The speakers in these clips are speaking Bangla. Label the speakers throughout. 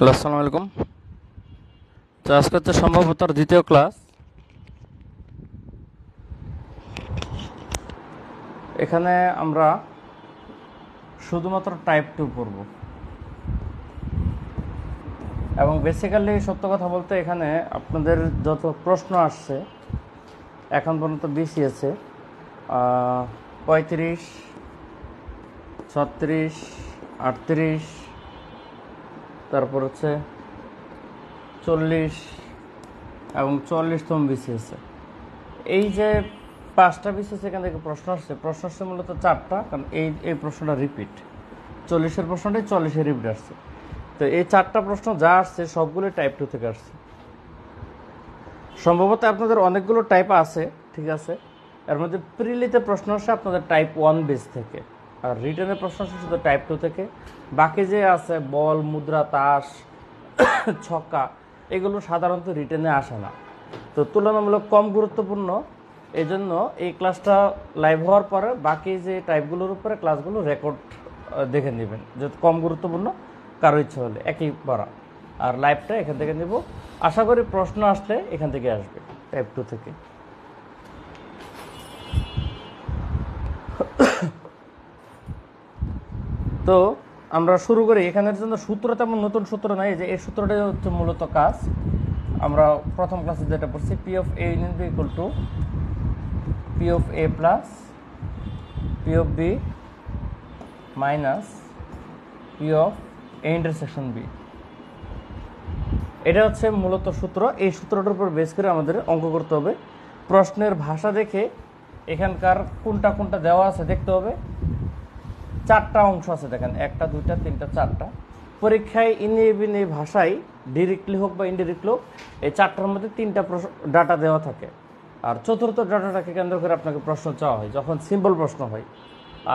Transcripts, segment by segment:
Speaker 1: হ্যালো, আসসালামু আলাইকুম। তো আজকে হচ্ছে সম্ভবতার দ্বিতীয় ক্লাস। এখানে আমরা শুধুমাত্র টাইপ 2 পড়ব, এবং বেসিক্যালি সত্য কথা বলতে এখানে আপনাদের যত প্রশ্ন আসছে এখন পর্যন্ত বিসিএসে 35, 36, 38, তারপর হচ্ছে 40 এবং 44তম বিসিএসে, এই যে 5টা বিসিএস এখান থেকে প্রশ্ন আসছে মূলত 4টা, কারণ এই প্রশ্নটা রিপিট, 40-এর প্রশ্নটাই 40-এ রিপিট আসছে। তো এই 4টা প্রশ্ন যা আসছে সবগুলো টাইপ 2 থেকে আসছে। সম্ভবত আপনাদের অনেকগুলো টাইপ আছে, ঠিক আছে, এর মধ্যে প্রিলিতে প্রশ্ন আসে আপনাদের টাইপ 1 বেস থেকে, আর রিটেনের প্রশ্ন আসে শুধু টাইপ 2 থেকে। বাকি যে আছে বল, মুদ্রা, তাস, ছক্কা, এগুলো সাধারণত রিটেনে আসে না, তো তুলনামূলক কম গুরুত্বপূর্ণ। এই জন্য এই ক্লাসটা লাইভ হওয়ার পরে বাকি যে টাইপগুলোর উপরে ক্লাসগুলো রেকর্ড দেখে নেবেন, যেহেতু কম গুরুত্বপূর্ণ, কারো ইচ্ছা হলে একই পড়া, আর লাইভটা এখান থেকে নেব। আশা করি প্রশ্ন আসলে এখান থেকে আসবে, টাইপ 2 থেকে। তো আমরা শুরু করি। এখানের জন্য সূত্র তেমন নতুন সূত্র নাই, যে এই সূত্রটাই হচ্ছে মূলত কাজ। আমরা প্রথম ক্লাসে যেটা পড়ছি, P of A union B equal to P of A plus P of B minus P of A intersection B. এটা হচ্ছে মূলত সূত্র। এই সূত্রটার উপর বেস করে আমাদের অঙ্ক করতে হবে। প্রশ্নের ভাষা দেখে এখানকার কোনটা কোনটা দেওয়া আছে দেখতে হবে। 4টা অংশ আছে, দেখেন, 1টা 2টা 3টা 4টা। পরীক্ষায় ইনি ভাষায় ডিরেক্টলি হোক বা ইনডিরেক্টলি হোক, এই 4টার মধ্যে 3টা ডাটা দেওয়া থাকে, আর চতুর্থ ডাটাটাকে কেন্দ্র করে আপনাকে প্রশ্ন চাওয়া হয় যখন সিম্পল প্রশ্ন হয়।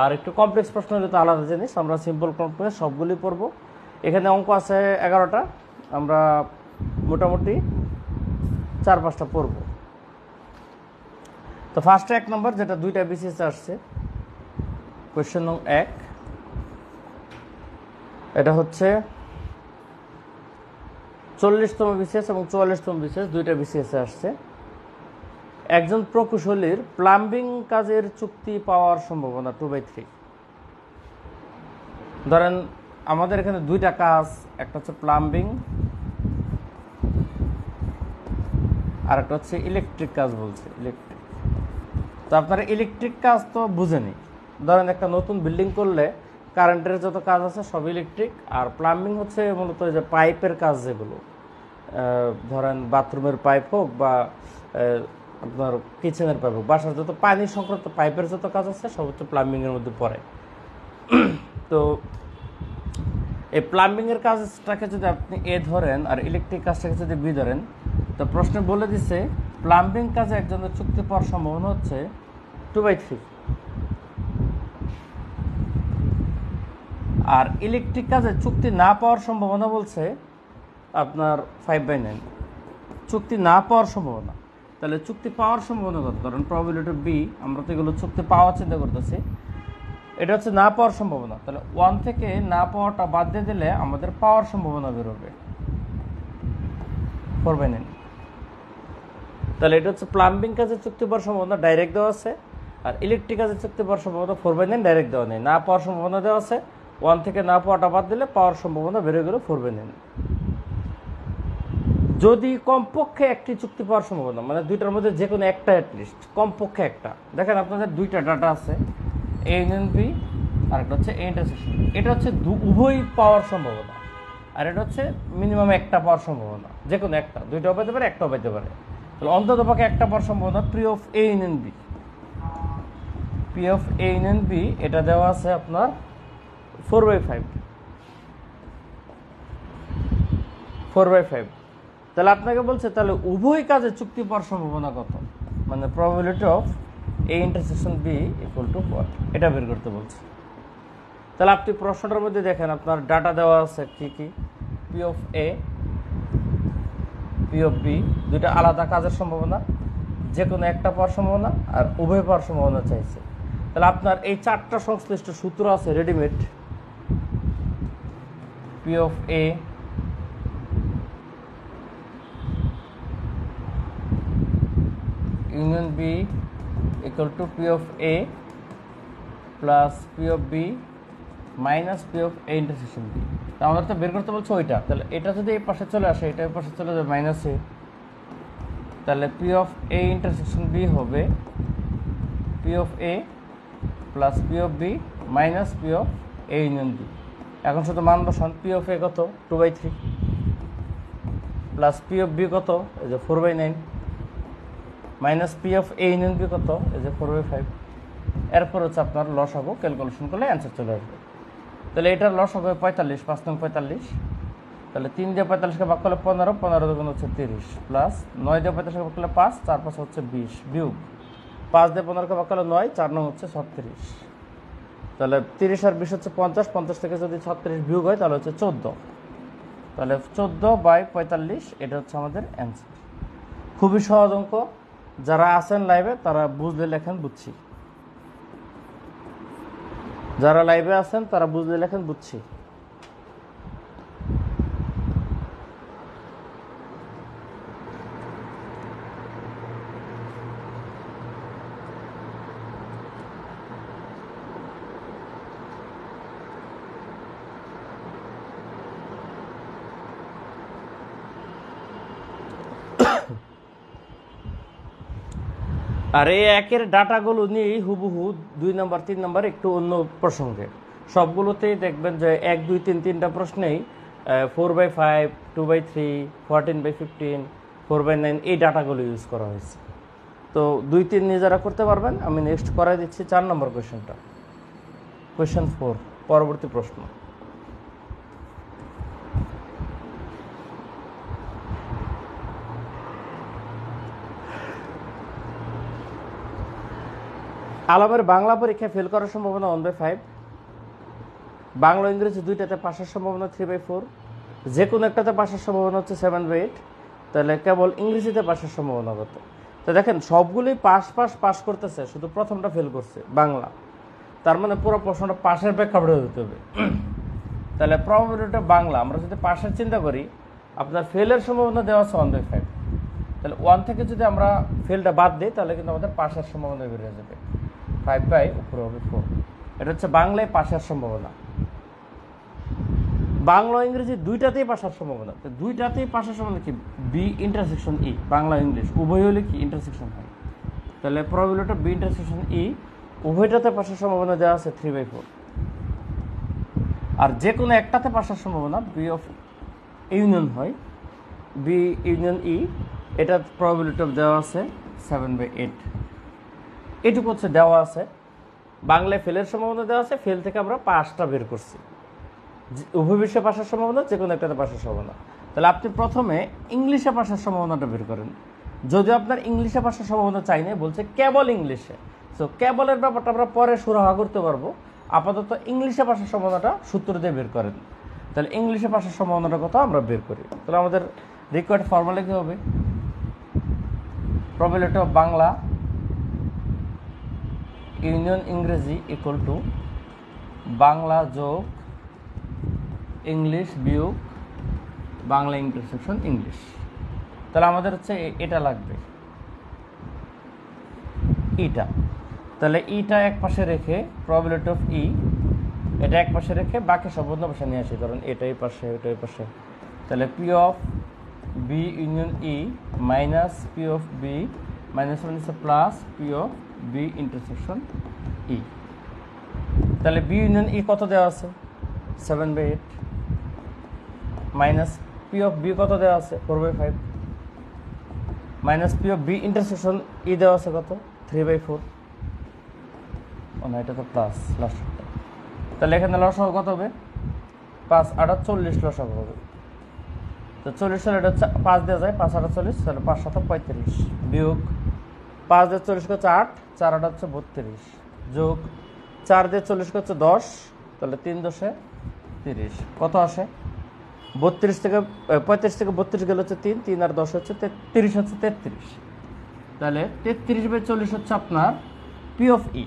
Speaker 1: আর একটু কমপ্লেক্স প্রশ্ন হলে তো আলাদা জিনিস, আমরা সিম্পল কমপ্লেক্স সবগুলি পড়ব। এখানে অঙ্ক আছে 11টা, আমরা মোটামুটি 4-5টা পড়ব। তো ফার্স্টে 1 নম্বর, যেটা 2টা বিসিএস আসছে, কোয়েশ্চেন নং 1, এটা হচ্ছে 40তম বিসিএস এবং 44তম বিসিএস, 2টা বিসিএসে আসছে। একজন প্রকৌশলীর প্লাম্বিং কাজের চুক্তি পাওয়ার সম্ভাবনা 2/3। ধরেন আমাদের এখানে 2টা কাজ, একটা হচ্ছে প্লাম্বিং আর একটা হচ্ছে ইলেকট্রিক কাজ বলছে, ইলেকট্রিক। তো আপনারা ইলেকট্রিক কাজ তো বুঝেনি। ধরেন একটা নতুন বিল্ডিং করলে কারেন্টের যত কাজ আছে সব ইলেকট্রিক, আর প্লাম্বিং হচ্ছে মূলত যে পাইপের কাজ, যেগুলো ধরেন বাথরুমের পাইপ হোক বা আপনার কিচেনের পাইপ হোক, বাসার যত পানি সংক্রান্ত পাইপের যত কাজ আছে সব হচ্ছে প্লাম্বিংয়ের মধ্যে পড়ে। তো এই প্লাম্বিংয়ের কাজটাকে যদি আপনি এ ধরেন আর ইলেকট্রিক কাজটাকে যদি বি ধরেন, তো প্রশ্নে বলে দিছে প্লাম্বিং কাজে একজনের চুক্তি পাওয়ার সম্ভাবনা হচ্ছে 2/3, আর ইলেকট্রিক কাজে চুক্তি না পাওয়ার সম্ভাবনা বলছে আপনার 5/9। চুক্তি না পাওয়ার সম্ভাবনা, তাহলে চুক্তি পাওয়ার সম্ভাবনা কত? ধরেন প্রবাবিলিটি বি, আমরা তো এগুলো চুক্তি পাওয়ার চিন্তা করতেছি, এটা হচ্ছে না পাওয়ার সম্ভাবনা। তাহলে 1 থেকে না পাওয়াটা বাদ দিয়ে দিলে আমাদের পাওয়ার সম্ভাবনা বেরোবে 4/9। তাহলে এটা হচ্ছে প্লাম্বিং কাজে চুক্তি পাওয়ার সম্ভাবনা ডাইরেক্ট দেওয়া আছে, আর ইলেকট্রিক কাজে চুক্তি পাওয়ার সম্ভাবনা 4/9 ডাইরেক্ট দেওয়া নেই, না পাওয়ার সম্ভাবনা দেওয়া আছে। 1 থেকে না পাওয়াটা বাদ দিলে পাওয়ার সম্ভাবনা বেড়ে গেল 4/9। যদি কমপক্ষে একটি চুক্তি পাওয়ার সম্ভাবনা, মানে 2টার মধ্যে যে কোনো একটা, অ্যাটলিস্ট কমপক্ষে একটা। দেখেন আপনাদের 2টা ডাটা আছে, এ ইউনিয়ন বি আর একটা হচ্ছে এ ইন্টারসেকশন বি। এটা হচ্ছে উভয় পাওয়ার সম্ভাবনা, আর এটা হচ্ছে মিনিমাম একটা পাওয়ার সম্ভাবনা, যে কোনো একটা, 2টাও পেতে পারে, একটাও পেতে পারে। তাহলে অন্তত পক্ষে একটা পাওয়ার সম্ভাবনা P of A union B. P of A union B এটা দেওয়া আছে আপনার 4/5। 4/5। তাহলে আপনাকে বলছে তাহলে উভয় কাজে চুক্তি পাওয়ার সম্ভাবনা কত, মানে probability of A intersection B equal to 4, এটা বের করতে বলছে। তাহলে আপনি প্রশ্নটার মধ্যে দেখেন আপনার ডাটা দেওয়া আছে কি কি, P of A, P of B, 2টা আলাদা কাজের সম্ভাবনা, যে কোনো একটা পাওয়ার সম্ভাবনা, আর উভয় পাওয়ার সম্ভাবনা চাইছে। তাহলে আপনার এই 4টা সংশ্লিষ্ট সূত্র আছে readymade, P of A union B equal to P of A plus P of B minus P of A intersection B. আমাদের তো বের করতে বলছে ওইটা, তাহলে এটা যদি এই পাশে চলে আসে, এটা এই পাশে চলে যাবে মাইনাস এ, তাহলে P of A intersection B হবে P of A plus P of B minus P of A union B. এখন শুধু মান বসান, পি অফ এ কত 2/3 প্লাস পি অফ বি কত এই যে 4/9 minus P of A union B কত এই যে 4/5। এরপর হচ্ছে আপনার লসাগু ক্যালকুলেশন করলে অ্যান্সার চলে আসবে। তাহলে এটার লসাগু 45, 5 নং 45, তাহলে 3 দিয়ে 45কে ভাগ করলে 15, 15 দুগুণ হচ্ছে 30 প্লাস 9 দিয়ে 45কে ভাগ করলে 5, 4 5 হচ্ছে 20 বিয়োগ 5 দিয়ে 15কে ভাগ করলে 9, 4 নং হচ্ছে 36। তাহলে 30 আর 20 হচ্ছে 50, 50 থেকে যদি 36 বিয়োগ হয় তাহলে হচ্ছে 14, তাহলে 14/45 এটা হচ্ছে আমাদের অ্যান্সার। খুবই সহজ অঙ্ক, যারা আছেন লাইভে তারা বুঝলে লেখেন বুঝছি, যারা লাইভে আছেন তারা বুঝলে লেখেন বুঝছি। আর এই একের ডাটাগুলো নিয়েই হুবহু 2 নম্বর 3 নম্বর একটু অন্য প্রসঙ্গে, সবগুলোতেই দেখবেন যে 1 2 3 3টা প্রশ্নেই 4/5, 2/3, 14/15, 4/9 এই ডাটাগুলো ইউজ করা হয়েছে। তো 2 3 নিয়ে যারা করতে পারবেন, আমি নেক্সট করাই দিচ্ছি 4 নম্বর কোয়েশ্চেনটা, কোয়েশ্চেন 4 পরবর্তী প্রশ্ন। আলমের বাংলা পরীক্ষায় ফেল করার সম্ভাবনা 1/5, বাংলা ইংরেজি দুইটাতে পাশের সম্ভাবনা 3/4, যে কোনো একটাতে পাশের সম্ভাবনা হচ্ছে 7/8, তাহলে কেবল ইংরেজিতে পাশের সম্ভাবনা কত? তো দেখেন সবগুলোই পাস করতেছে, শুধু প্রথমটা ফেল করছে বাংলা, তার মানে পুরো প্রশ্নটা পাশের প্রেক্ষাপটে দিতে হবে। তাহলে প্রবাবিলিটি বাংলা আমরা যদি পাশের চিন্তা করি, আপনার ফেলের সম্ভাবনা দেওয়া আছে 1/5, তাহলে 1 থেকে যদি আমরা ফেলটা বাদ দিই তাহলে কিন্তু আমাদের পাশের সম্ভাবনা বেড়ে যাবে, 5 উপরে হবে 4। এটা হচ্ছে বাংলায় পাশের সম্ভাবনা। বাংলা ইংরেজি দুইটাতেই পাশের সম্ভাবনা, তো দুইটাতেই পাশের সম্ভাবনা কি বি ইন্টারসেকশন ই, বাংলা ইংলিশ উভয় হলে কি ইন্টারসেকশন হয়, তাহলে প্রবাবিলিটি বি ইন্টারসেকশন ই উভয়টাতে পাশের সম্ভাবনা দেওয়া আছে 3/4। আর যে কোনো একটাতে পাশের সম্ভাবনা বি অফ ইউনিয়ন হয়, বি ইউনিয়ন ই, এটা প্রবাবিলিটি দেওয়া আছে 7/8। এটুকু হচ্ছে দেওয়া আছে। বাংলায় ফেলের সম্ভাবনা দেওয়া আছে, ফেল থেকে আমরা পাসটা বের করছি, উভয় বিষয়ে পাশের সম্ভাবনা, যে কোনো একটাতে পাশের সম্ভাবনা। তাহলে আপনি প্রথমে ইংলিশে পাশের সম্ভাবনাটা বের করেন, যদিও আপনার ইংলিশে পাশের সম্ভাবনা চাই না, বলছে কেবল ইংলিশে, সো কেবলের ব্যাপারটা আমরা পরে সুরাহা করতে পারবো, আপাতত ইংলিশে পাশের সম্ভাবনাটা সূত্র দিয়ে বের করেন। তাহলে ইংলিশে পাশের সম্ভাবনাটা কত আমরা বের করি, তাহলে আমাদের রিকোয়ার্ড ফর্মুলা কি হবে, প্রবাবিলিটি অফ বাংলা ইউনিয়ন ইংরেজি ইকুয়াল টু বাংলা যোগ ইংলিশ বিয়োগ বাংলা ইন্টারসেকশন ইংলিশ। তাহলে আমাদের হচ্ছে এটা লাগবে, ইটা। তাহলে ইটা এক পাশে রেখে প্রবাবিলিটি অফ ই এটা এক পাশে রেখে বাকি সব অন্য পাশে নিয়ে আসি, ধরুন এটা এই পাশে এটা এই পাশে, তাহলে P of B union E minus P of B minus plus P of B intersection E. তাহলে বি ইউনিয়ন ই কত দেওয়া আছে 7/8 মাইনাস পি অফ বি কত দেওয়া আছে 4/5 minus P of B intersection E দেওয়া আছে কত 3/4, এটা তো প্লাস লাস্টটা। তাহলে এখানে লসাগু কত হবে 5 8 40 লসাগু হবে। তো 40 সালে এটা হচ্ছে 5 দেওয়া যায়, 5 8 40, তাহলে 5 7 35 বিয়োগ 5 দিয়ে 40 হচ্ছে 8, 4 8 হচ্ছে 32 যোগ 4 দিয়ে 40 হচ্ছে 10, তাহলে 3 10 30 কত আসে 32 থেকে 35 থেকে 32 গেলে হচ্ছে 3, 3 আর 10 হচ্ছে 30 হচ্ছে 33। তাহলে 33/40 হচ্ছে আপনার পি অফ ই,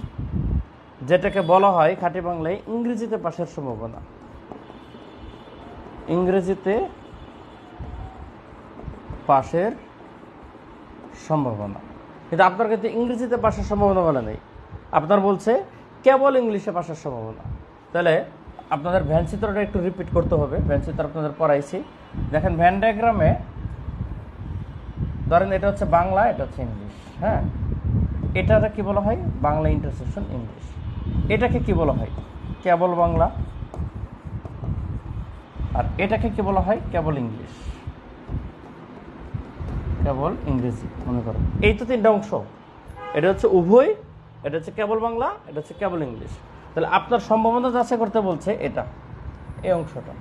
Speaker 1: যেটাকে বলা হয় খাঁটি বাংলায় ইংরেজিতে পাশের সম্ভাবনা, ইংরেজিতে পাশের সম্ভাবনা। কিন্তু আপনার কিন্তু ইংরেজিতে পাশার সম্ভাবনা বলে নেই, আপনার বলছে কেবল ইংলিশে পাশার সম্ভাবনা। তাহলে আপনাদের ভ্যান চিত্রটা একটু রিপিট করতে হবে। ভ্যান চিত্র আপনাদের পড়াইছি, দেখেন ভ্যান ডায়াগ্রামে ধরেন এটা হচ্ছে বাংলা, এটা হচ্ছে ইংলিশ। হ্যাঁ, এটাকে কি বলা হয়? Bangla intersection English. এটাকে কি বলা হয়? কেবল বাংলা। আর এটাকে কি বলা হয়? কেবল ইংলিশ, কেবল ইংরেজি মনে করো। এই তো তিনটা অংশ, এটা হচ্ছে উভয়, এটা হচ্ছে কেবল বাংলা, এটা হচ্ছে কেবল ইংলিশ। তাহলে আপনার সম্ভাবনা যাচাই করতে বলছে এটা, এই অংশটা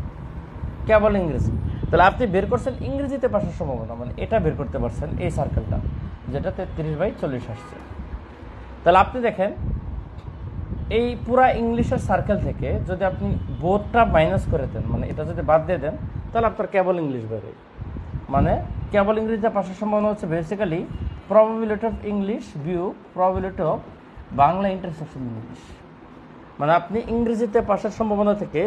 Speaker 1: কেবল ইংরেজি। তাহলে আপনি বের করছেন ইংরেজিতে পাশের সম্ভাবনা, মানে এটা বের করতে পারছেন, এই সার্কেলটা যেটা 33/40 আসছে। তাহলে আপনি দেখেন এই পুরা ইংলিশের সার্কেল থেকে যদি আপনি বোধটা মাইনাস করে দেন, মানে এটা যদি বাদ দিয়ে দেন, তাহলে আপনার কেবল ইংলিশ বেরোয়। মানে কেবল ইংরেজিতে পাশের সম্ভাবনা হচ্ছে বেসিক্যালি প্রবাবিলিটি অফ ইংলিশ বিউ probability of Bangla intersection English. মানে আপনি ইংরেজিতে পাশের সম্ভাবনা থেকে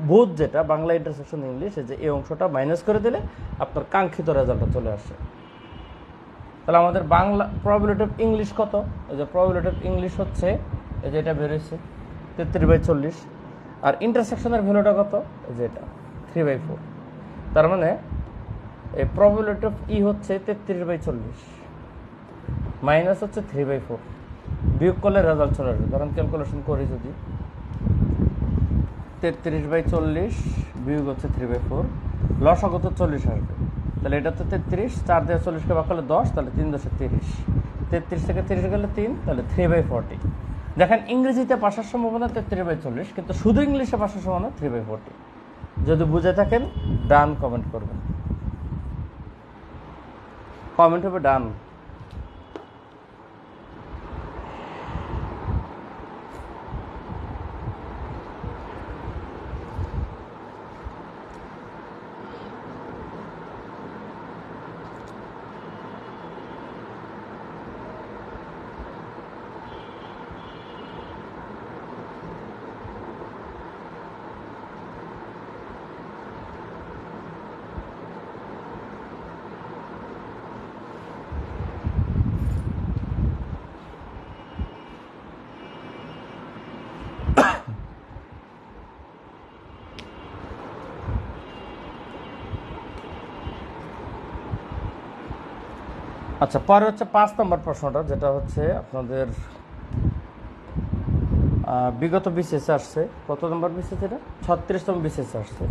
Speaker 1: বোধ যেটা বাংলা ইন্টারসেকশন ইংলিশ, যে এই অংশটা মাইনাস করে দিলে আপনার কাঙ্ক্ষিত রেজাল্টটা চলে আসে। তাহলে আমাদের বাংলা প্রবাবিলিটি অফ ইংলিশ কত? এই যে প্রবাবিলিটি অফ ইংলিশ হচ্ছে এই যে এটা বেরোয়েছে 33/40, আর ইন্টারসেকশনের ভ্যালুটা কত? এই যে এটা 3/4। তার মানে এই প্রবাবিলিটি অফ ই হচ্ছে 33/40 মাইনাস হচ্ছে 3/4, বিয়োগ করলে রেজাল্ট চলে আসবে। ধরেন ক্যালকুলেশন করি, যদি 33/40 বিয়োগ হচ্ছে 3/4, লসাগু তো 40 আসবে। তাহলে এটা তো 33, 4 দিয়ে 40কে ভাগ করলে 10, তাহলে 3 × 30, 33 থেকে 30 গেলে 3, তাহলে 3/40। দেখেন ইংরেজিতে পাশার সম্ভাবনা 33/40, কিন্তু শুধু ইংলিশে পাশার সম্ভাবনা 3/40। যদি বুঝে থাকেন ডান কমেন্ট করবেন, কমেন্ট হবে ডান। আচ্ছা, পরে হচ্ছে 5 নম্বর প্রশ্নটা, যেটা হচ্ছে আপনাদের বিগত বিসিএস আসছে। কত নম্বর বিসিএস? এটা 36তম বিসিএস আসছে।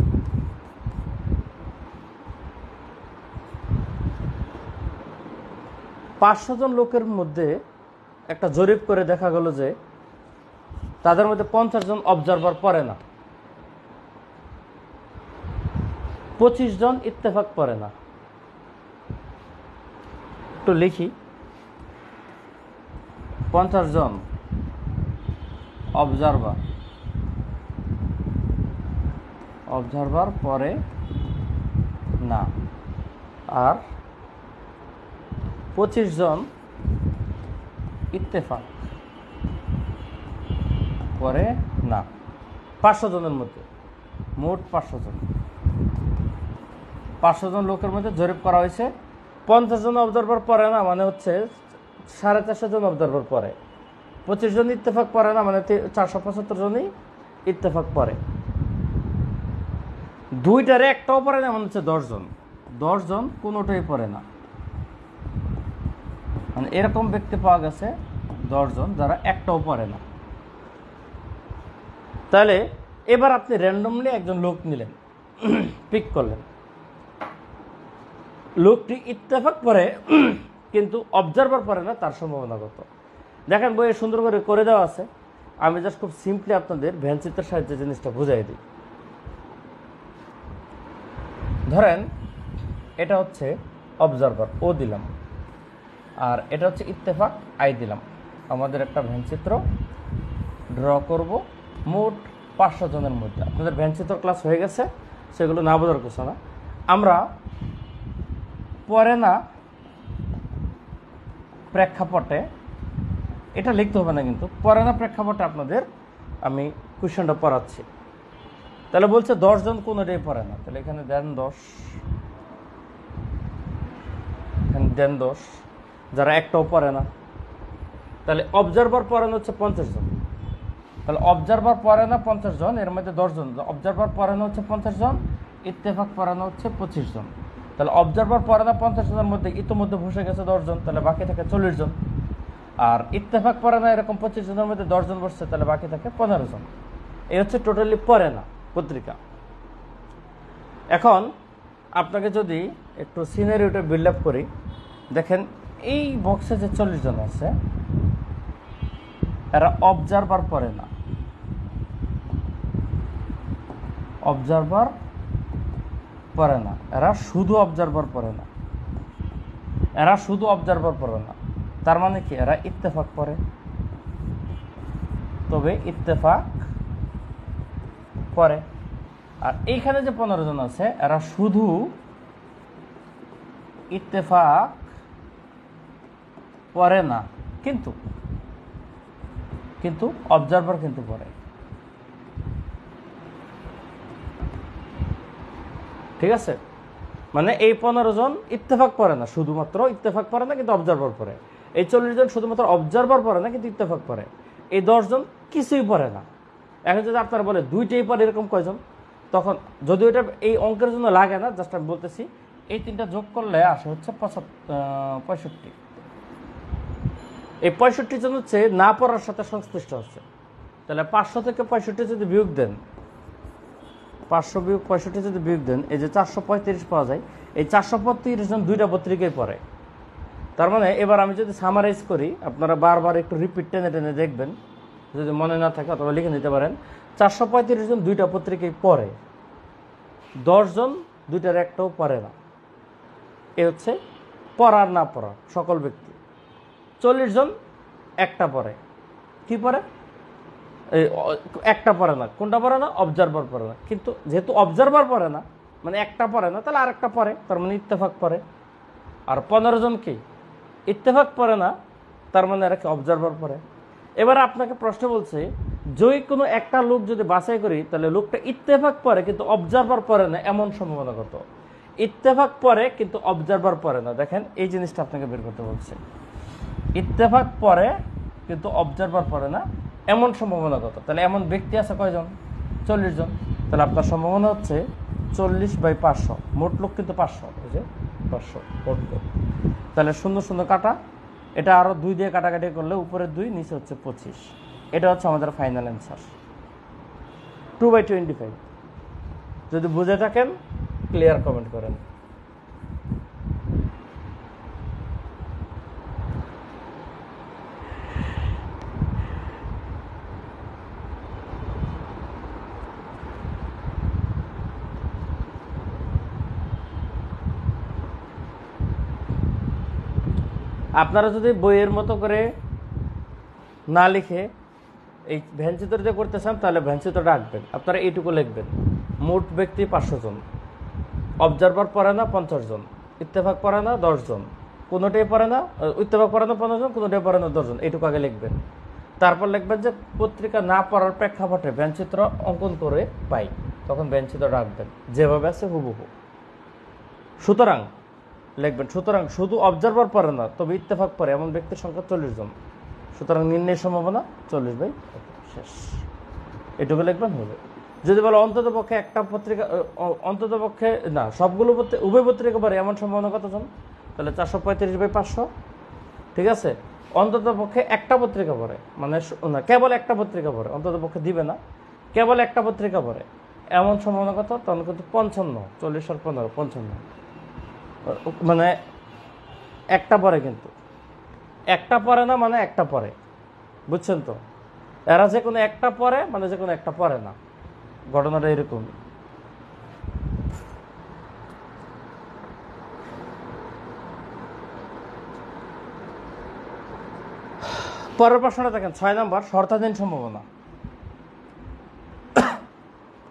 Speaker 1: পাঁচশো জন লোকের মধ্যে একটা জরিপ করে দেখা গেল যে তাদের মধ্যে 50 জন অবজারভার পড়ে না, 25 জন ইত্তেফাক পড়ে না। একটু লিখি, 50 জন অবজারভার পরে না, আর 25 জন ইত্তেফাক করে না। 500 জনের মধ্যে, মোট 500 জন, 500 জন লোকের মধ্যে জরিপ করা হয়েছে। 50 জন অবজারভার পড়ে না, মানে হচ্ছে 450 জন অবজারভার পড়ে। 25 জন ইত্তেফাক পড়ে না, মানে 475 জনই ইত্তেফাক পড়ে। দুইটারে একটাও পড়ে না, মানে হচ্ছে 10 জন। 10 জন কোনোটাই পড়ে না, মানে এরকম ব্যক্তি পাওয়া গেছে 10 জন যারা একটাও পড়ে না। তাহলে এবার আপনি র্যান্ডমলি একজন লোক নিলেন, পিক করলেন, লোকটি ইত্তেফাক পড়ে কিন্তু অবজারভার পড়ে না, তার সম্ভাবনা কত? দেখেন বইয়ে সুন্দর করে দেওয়া আছে। আমি জাস্ট খুব সিম্পলি আপনাদের ভ্যান চিত্রের সাহায্যে জিনিসটা বুঝাই দিই। ধরেন এটা হচ্ছে অবজারভার, ও দিলাম, আর এটা হচ্ছে ইত্তেফাক, আই দিলাম। আমাদের একটা ভ্যান চিত্র ড্র করব মোট 500 জনের মধ্যে। আপনাদের ভ্যান চিত্র ক্লাস হয়ে গেছে, সেগুলো না বোঝার কিছু না। আমরা পরে না প্রেক্ষাপটে, এটা লিখতে হবে না কিন্তু, পরে না প্রেক্ষাপটে আপনাদের আমি কোয়েশ্চেনটা পড়াচ্ছি। তাহলে বলছে 10 জন কোনোটাই পড়ে না, তাহলে এখানে দেন 10, এখানে দেন 10 যারা একটাও পড়ে না। তাহলে অবজারভার পড়ানো হচ্ছে 50 জন। তাহলে অবজারভার পড়ে না 50 জন, এর মধ্যে 10 জন। অবজারভার পড়ানো হচ্ছে 50 জন, ইত্তেফাক পড়ানো হচ্ছে 25 জন। তাহলে অবজারভার পড়ে না 50 জনের মধ্যে ইতিমধ্যে বসে গেছে 10 জন, তাহলে বাকি থাকে 40 জন। আর ইত্তেফাক পড়ে না এরকম 25 জনের মধ্যে 10 জন বসছে, তাহলে বাকি থাকে 15 জন। এই হচ্ছে টোটালি পড়ে না পত্রিকা। এখন আপনাকে যদি একটু সিনারিওটা বিল্ড আপ করি, দেখেন এই বক্সে যে 40 জন আছে এরা অবজারভার পড়ে না, অবজারভার পড়ে না, এরা শুধু অবজারভার পড়ে না, এরা শুধু অবজারভার পড়ে না। তার মানে কি, এরা ইত্তেফাক পড়ে, তবে ইত্তেফাক পড়ে। আর এইখানে যে 15 জন আছে এরা শুধু ইত্তেফাক পড়ে না, কিন্তু কিন্তু অবজারভার কিন্তু পড়ে। ঠিক আছে, মানে এই 15 জন ইত্তেফাক পড়ে না, শুধুমাত্র ইত্তেফাক পড়ে না কিন্তু অবজারভার পড়ে। এই 40 জন শুধুমাত্র অবজারভার পড়ে না কিন্তু ইত্তেফাক পড়ে। এই 10 জন কিছুই পড়ে না। এখন যদি আপনারা বলে দুইটাই পড়ে, এরকম কয়জন? তখন যদিও এটা এই অঙ্কের জন্য লাগে না, জাস্ট আমি বলতেছি, এই তিনটা যোগ করলে আসে হচ্ছে 65। এই 65 জন হচ্ছে না পড়ার সাথে সংশ্লিষ্ট হচ্ছে। তাহলে 500 থেকে 65 যদি বিয়োগ দেন, 500 বিয়োগ 65 যদি বিয়োগ দেন, এই যে 435 পাওয়া যায়। এই 435 জন দুইটা পত্রিকায় পড়ে। তার মানে এবার আমি যদি সামারাইজ করি, আপনারা বারবার একটু রিপিট টেনে টেনে দেখবেন, যদি মনে না থাকে অথবা লিখে নিতে পারেন। 435 জন দুইটা পত্রিকায় পড়ে, 10 জন দুইটার একটাও পড়ে না। এ হচ্ছে পড়ার না পড়ার সকল ব্যক্তি। 40 জন একটা পড়ে, কি পড়ে? একটা পড়ে না। কোনটা পড়ে না? অবজারভার পড়ে না। কিন্তু যেহেতু অবজারভার পড়ে না, মানে একটা পড়ে না, তাহলে আরেকটা পড়ে, তার মানে ইত্তেফাক পড়ে। আর 15 জন কি ইত্তেফাক পড়ে না, তার মানে এরা কি অবজারভার পড়ে। এবার আপনাকে প্রশ্ন বলছে, যদি কোনো একটা লোক যদি বাছাই করি, তাহলে লোকটা ইত্তেফাক পড়ে কিন্তু অবজারভার পড়ে না, এমন সম্ভাবনা কত? ইত্তেফাক পড়ে কিন্তু অবজারভার পড়ে না। দেখেন এই জিনিসটা আপনাকে বের করতে বলছে, ইত্তেফাক পড়ে কিন্তু অবজারভার পড়ে না, এমন সম্ভাবনা কত? তাহলে এমন ব্যক্তি আছে কয়জন? 40 জন। তাহলে আপনার সম্ভাবনা হচ্ছে 40/500। মোট লোক কিন্তু 500, এই যে 500 মোট লোক। তাহলে 0 কাটা, এটা আরও 2 দিয়ে কাটাকাটি করলে উপরে 2, নিচে হচ্ছে 25। এটা হচ্ছে আমাদের ফাইনাল অ্যান্সার, 2/25। যদি বুঝে থাকেন ক্লিয়ার কমেন্ট করেন। আপনারা যদি বইয়ের মতো করে না লিখে এই ভ্যানচিত্র যে করতে চান, তাহলে ভ্যানচিত্রটা আঁকবেন। আপনারা এইটুকু লিখবেন, মোট ব্যক্তি 500 জন, অবজারভার পড়ে না 50 জন, ইত্তেফাক পড়ে না 10 জন, কোনোটাই পড়ে না, ইত্তেফাক পড়ে না 15 জন, কোনোটাই পড়ে না 10 জন। এইটুকু আগে লিখবেন। তারপর লিখবেন যে পত্রিকা না পড়ার প্রেক্ষাপটে ভ্যানচিত্র অঙ্কন করে পাই, তখন ভ্যানচিত্রটা আঁকবেন যেভাবে আছে হুবহু। সুতরাং লিখবেন, সুতরাং শুধু অবজারভার পড়ে না তবে ইত্তেফাক পড়ে এমন ব্যক্তির সংখ্যা 40 জন। সুতরাং নির্ণয়ের সম্ভাবনা 40/, শেষ। এটুকু লিখবেন, হবে। যদি বলো অন্ততপক্ষে একটা পত্রিকা, অন্ততপক্ষে না সবগুলো উভয় পত্রিকা পড়ে এমন সম্ভাবনা কতজন? তাহলে 435/500। ঠিক আছে, অন্ততপক্ষে একটা পত্রিকা পড়ে, মানে না কেবল একটা পত্রিকা পড়ে, অন্ততপক্ষে দিবে না, কেবল একটা পত্রিকা পড়ে এমন সম্ভাবনা কত? তখন কিন্তু 55, 40 আর 15, 55। মানে একটা পরে, কিন্তু একটা পরে না, মানে একটা পরে, বুঝছেন তো? এরা যে কোনো একটা পরে, মানে যে কোনো একটা পরে না। ঘটনাটা এরকম। পরের প্রশ্নটা দেখেন, 6 নম্বর, শর্তাধীন সম্ভাবনা।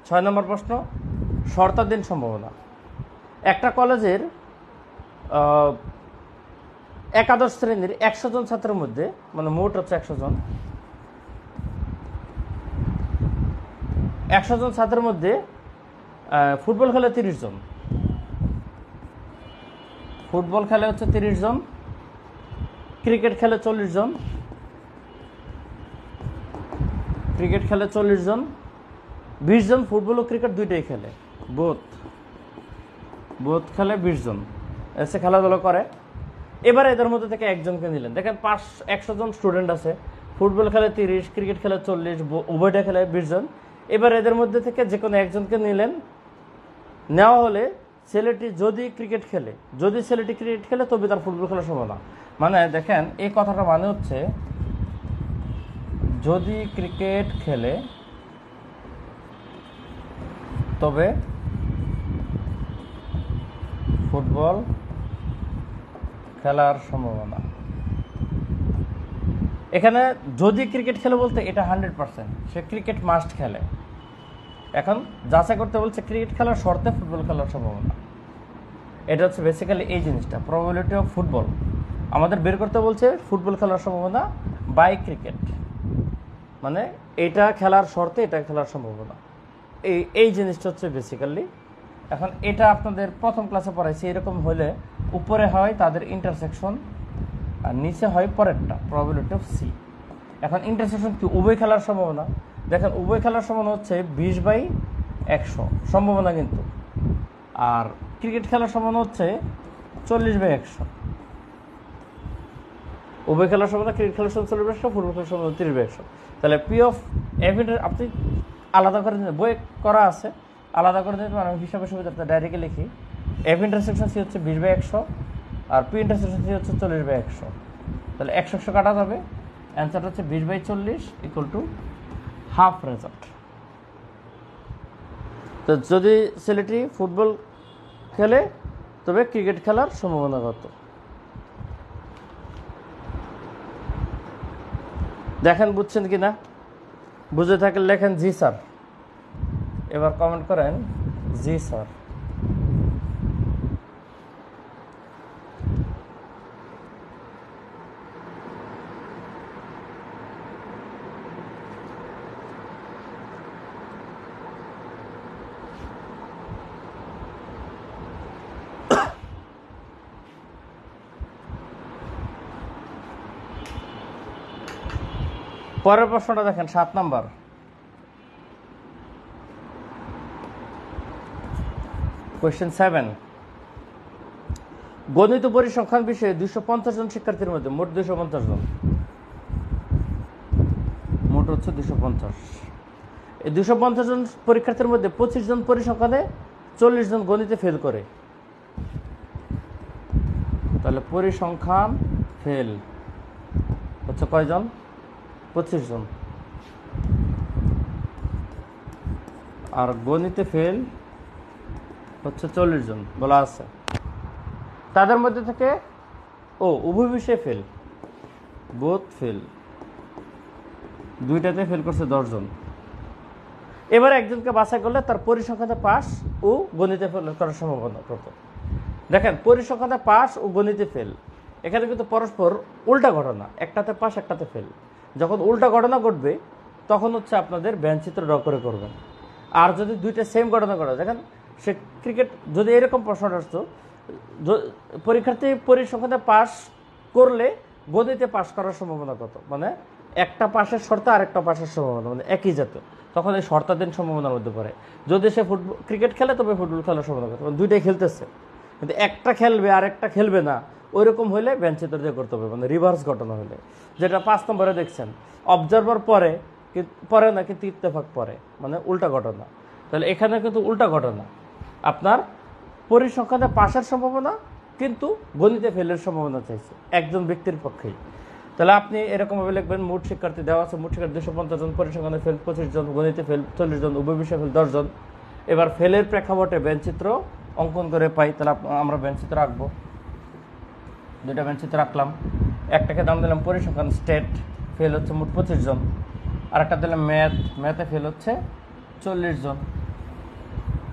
Speaker 1: 6 নম্বর প্রশ্ন, শর্তাধীন সম্ভাবনা। একটা কলেজের একাদশ শ্রেণীর 100 জন ছাত্রের মধ্যে, মানে মোট হচ্ছে 100 জন, 100 জন ছাত্রের মধ্যে ফুটবল খেলে 30 জন, ফুটবল খেলে হচ্ছে 30 জন, ক্রিকেট খেলে 40 জন, ক্রিকেট খেলে 40 জন, 20 জন ফুটবল ও ক্রিকেট দুইটাই খেলে, বোথ খেলে 20 জন এসে খেলাধুলা করে। এবার এদের মধ্যে থেকে একজনকে নিলেন, দেখেন 100 জন স্টুডেন্ট আছে, ফুটবল খেলে 30, ক্রিকেট খেলে 40, উভয়টা খেলে 20 জন। এবার এদের মধ্যে থেকে যে কোনো একজনকে নিলেন, নেওয়া হলে ছেলেটি যদি ছেলেটি ক্রিকেট খেলে তবে তার ফুটবল খেলা সম্ভব না। মানে দেখেন এই কথাটা মানে হচ্ছে যদি ক্রিকেট খেলে তবে ফুটবল খেলার সম্ভাবনা। এখানে যদি ক্রিকেট খেলে বলতে এটা 100%, সে ক্রিকেট মাস্ট খেলে। এখন যাচাই করতে বলছে ক্রিকেট খেলার শর্তে ফুটবল খেলার সম্ভাবনা। এটা হচ্ছে বেসিক্যালি এই জিনিসটা, প্রবাবিলিটি অফ ফুটবল আমাদের বের করতে বলছে ফুটবল খেলার সম্ভাবনা বাই ক্রিকেট, মানে এটা খেলার শর্তে এটা খেলার সম্ভাবনা। এই জিনিসটা হচ্ছে বেসিক্যালি। এখন এটা আপনাদের প্রথম ক্লাসে পড়াইছি, এরকম হলে উপরে হয় তাদের ইন্টারসেকশন আর নিচে হয় পরেরটা প্রবাবিলিটি অফ সি। এখন ইন্টারসেকশন কি? উভয় খেলার সম্ভাবনা। দেখেন উভয় খেলার সম্ভাবনা হচ্ছে 20/100 সম্ভাবনা কিন্তু, আর ক্রিকেট খেলার সম্ভাবনা হচ্ছে 40/100। উভয় খেলার সম্ভাবনা, ক্রিকেট খেলার সম্ভাবনা 40/100, ফুটবল খেলার সম্ভাবনা 30/100। তাহলে পি অফ এভিডেন্স আপনি আলাদা করে বই করা আছে, আলাদা করে দিতে পারেন। হিসাবে সুবিধাটা ডাইরেক্টলি লিখি, এফ ইন্টারসেকশন সি হচ্ছে 20/100 আর পি ইন্টারসেকশন সি হচ্ছে 40/100। তাহলে 100 কাটা যাবে, অ্যান্সার হচ্ছে 20/40 = হাফ রেজাল্ট। তো যদি ছেলেটি ফুটবল খেলে তবে ক্রিকেট খেলার সম্ভাবনা কত? দেখেন বুঝছেন কি না? বুঝে থাকলে লেখেন জি স্যার, এবার কমেন্ট করেন জি স্যার। পরের প্রশ্নটা দেখেন 7 নাম্বার। কোয়েশ্চেন 7, গণিত পরিসংখ্যান বিষয়ে 250 জন শিক্ষার্থীর মধ্যে মোট 250 জন, মোট হচ্ছে 250। এই 250 জন পরীক্ষার্থীর মধ্যে 25 জন পরিসংখ্যানে, 40 জন গণিতে ফেল করে। তাহলে পরিসংখ্যান ফেল হচ্ছে কয়জন? 25 জন। আর গণিতে ফেল হচ্ছে 40 জন বলা আছে। তাদের মধ্যে থেকে উভয় বিষয়ে ফেল, বোথ ফেল, দুইটাতে ফেল করছে 10 জন। এবার একজনকে বাছাই করলে তার পরিসংখ্যানে পাস ও গণিতে ফেল করার সম্ভাবনা কত? দেখেন পরিসংখ্যানে পাস ও গণিতে ফেল, এখানে কিন্তু পরস্পর উল্টা ঘটনা, একটাতে পাস একটাতে ফেল। যখন উল্টা ঘটনা ঘটবে তখন হচ্ছে আপনাদের ব্যঞ্চিত্র ড্র করে করবেন। আর যদি দুইটা সেম ঘটনা ঘটে, দেখেন সে ক্রিকেট যদি এরকম প্রশ্নটা আসতো, পরীক্ষার্থী পরিসংখ্যানে পাস করলে গণিতে পাস করার সম্ভাবনা কত? মানে একটা পাশের শর্ত আর একটা পাশের সম্ভাবনা, মানে একই জাতীয়, তখন এই শর্তাধীন সম্ভাবনার মধ্যে পড়ে। যদি সে ক্রিকেট খেলে তবে ফুটবল খেলার সম্ভাবনা কত? দুইটাই খেলতেছে, কিন্তু একটা খেলবে আর একটা খেলবে না, ওইরকম হলে ব্যঞ্চিত্র দিয়ে করতে হবে, মানে রিভার্স ঘটনা হলে, যেটা 5 নম্বরে দেখছেন। অবজারভার পরে না কিন্তু ইত্তেফাক পরে, মানে উল্টা ঘটনা। তাহলে এখানে কিন্তু উল্টা ঘটনা, আপনার পরিসংখ্যানে পাশের সম্ভাবনা কিন্তু গণিতে ফেলের সম্ভাবনা চাইছে একজন ব্যক্তির পক্ষেই। তাহলে আপনি এরকমভাবে লিখবেন, মোট শিক্ষার্থী দেওয়া আছে, মোট শিক্ষার্থী 250 জন, পরিসংখ্যানে ফেল 25 জন, গণিতে ফেল 40 জন, উভয় বিষয়ে ফেল 10 জন। এবার ফেলের প্রেক্ষাপটে ব্যঞ্চিত্র অঙ্কন করে পাই। তাহলে আমরা ব্যঞ্চিত্র আঁকবো, দুইটা ব্যঞ্চিত্র আঁকলাম। একটাকে নাম দিলাম পরিসংখ্যান স্টেট, ফেল হচ্ছে মোট 25 জন। আর একটা দিলাম ম্যাথে ফেল হচ্ছে 40 জন।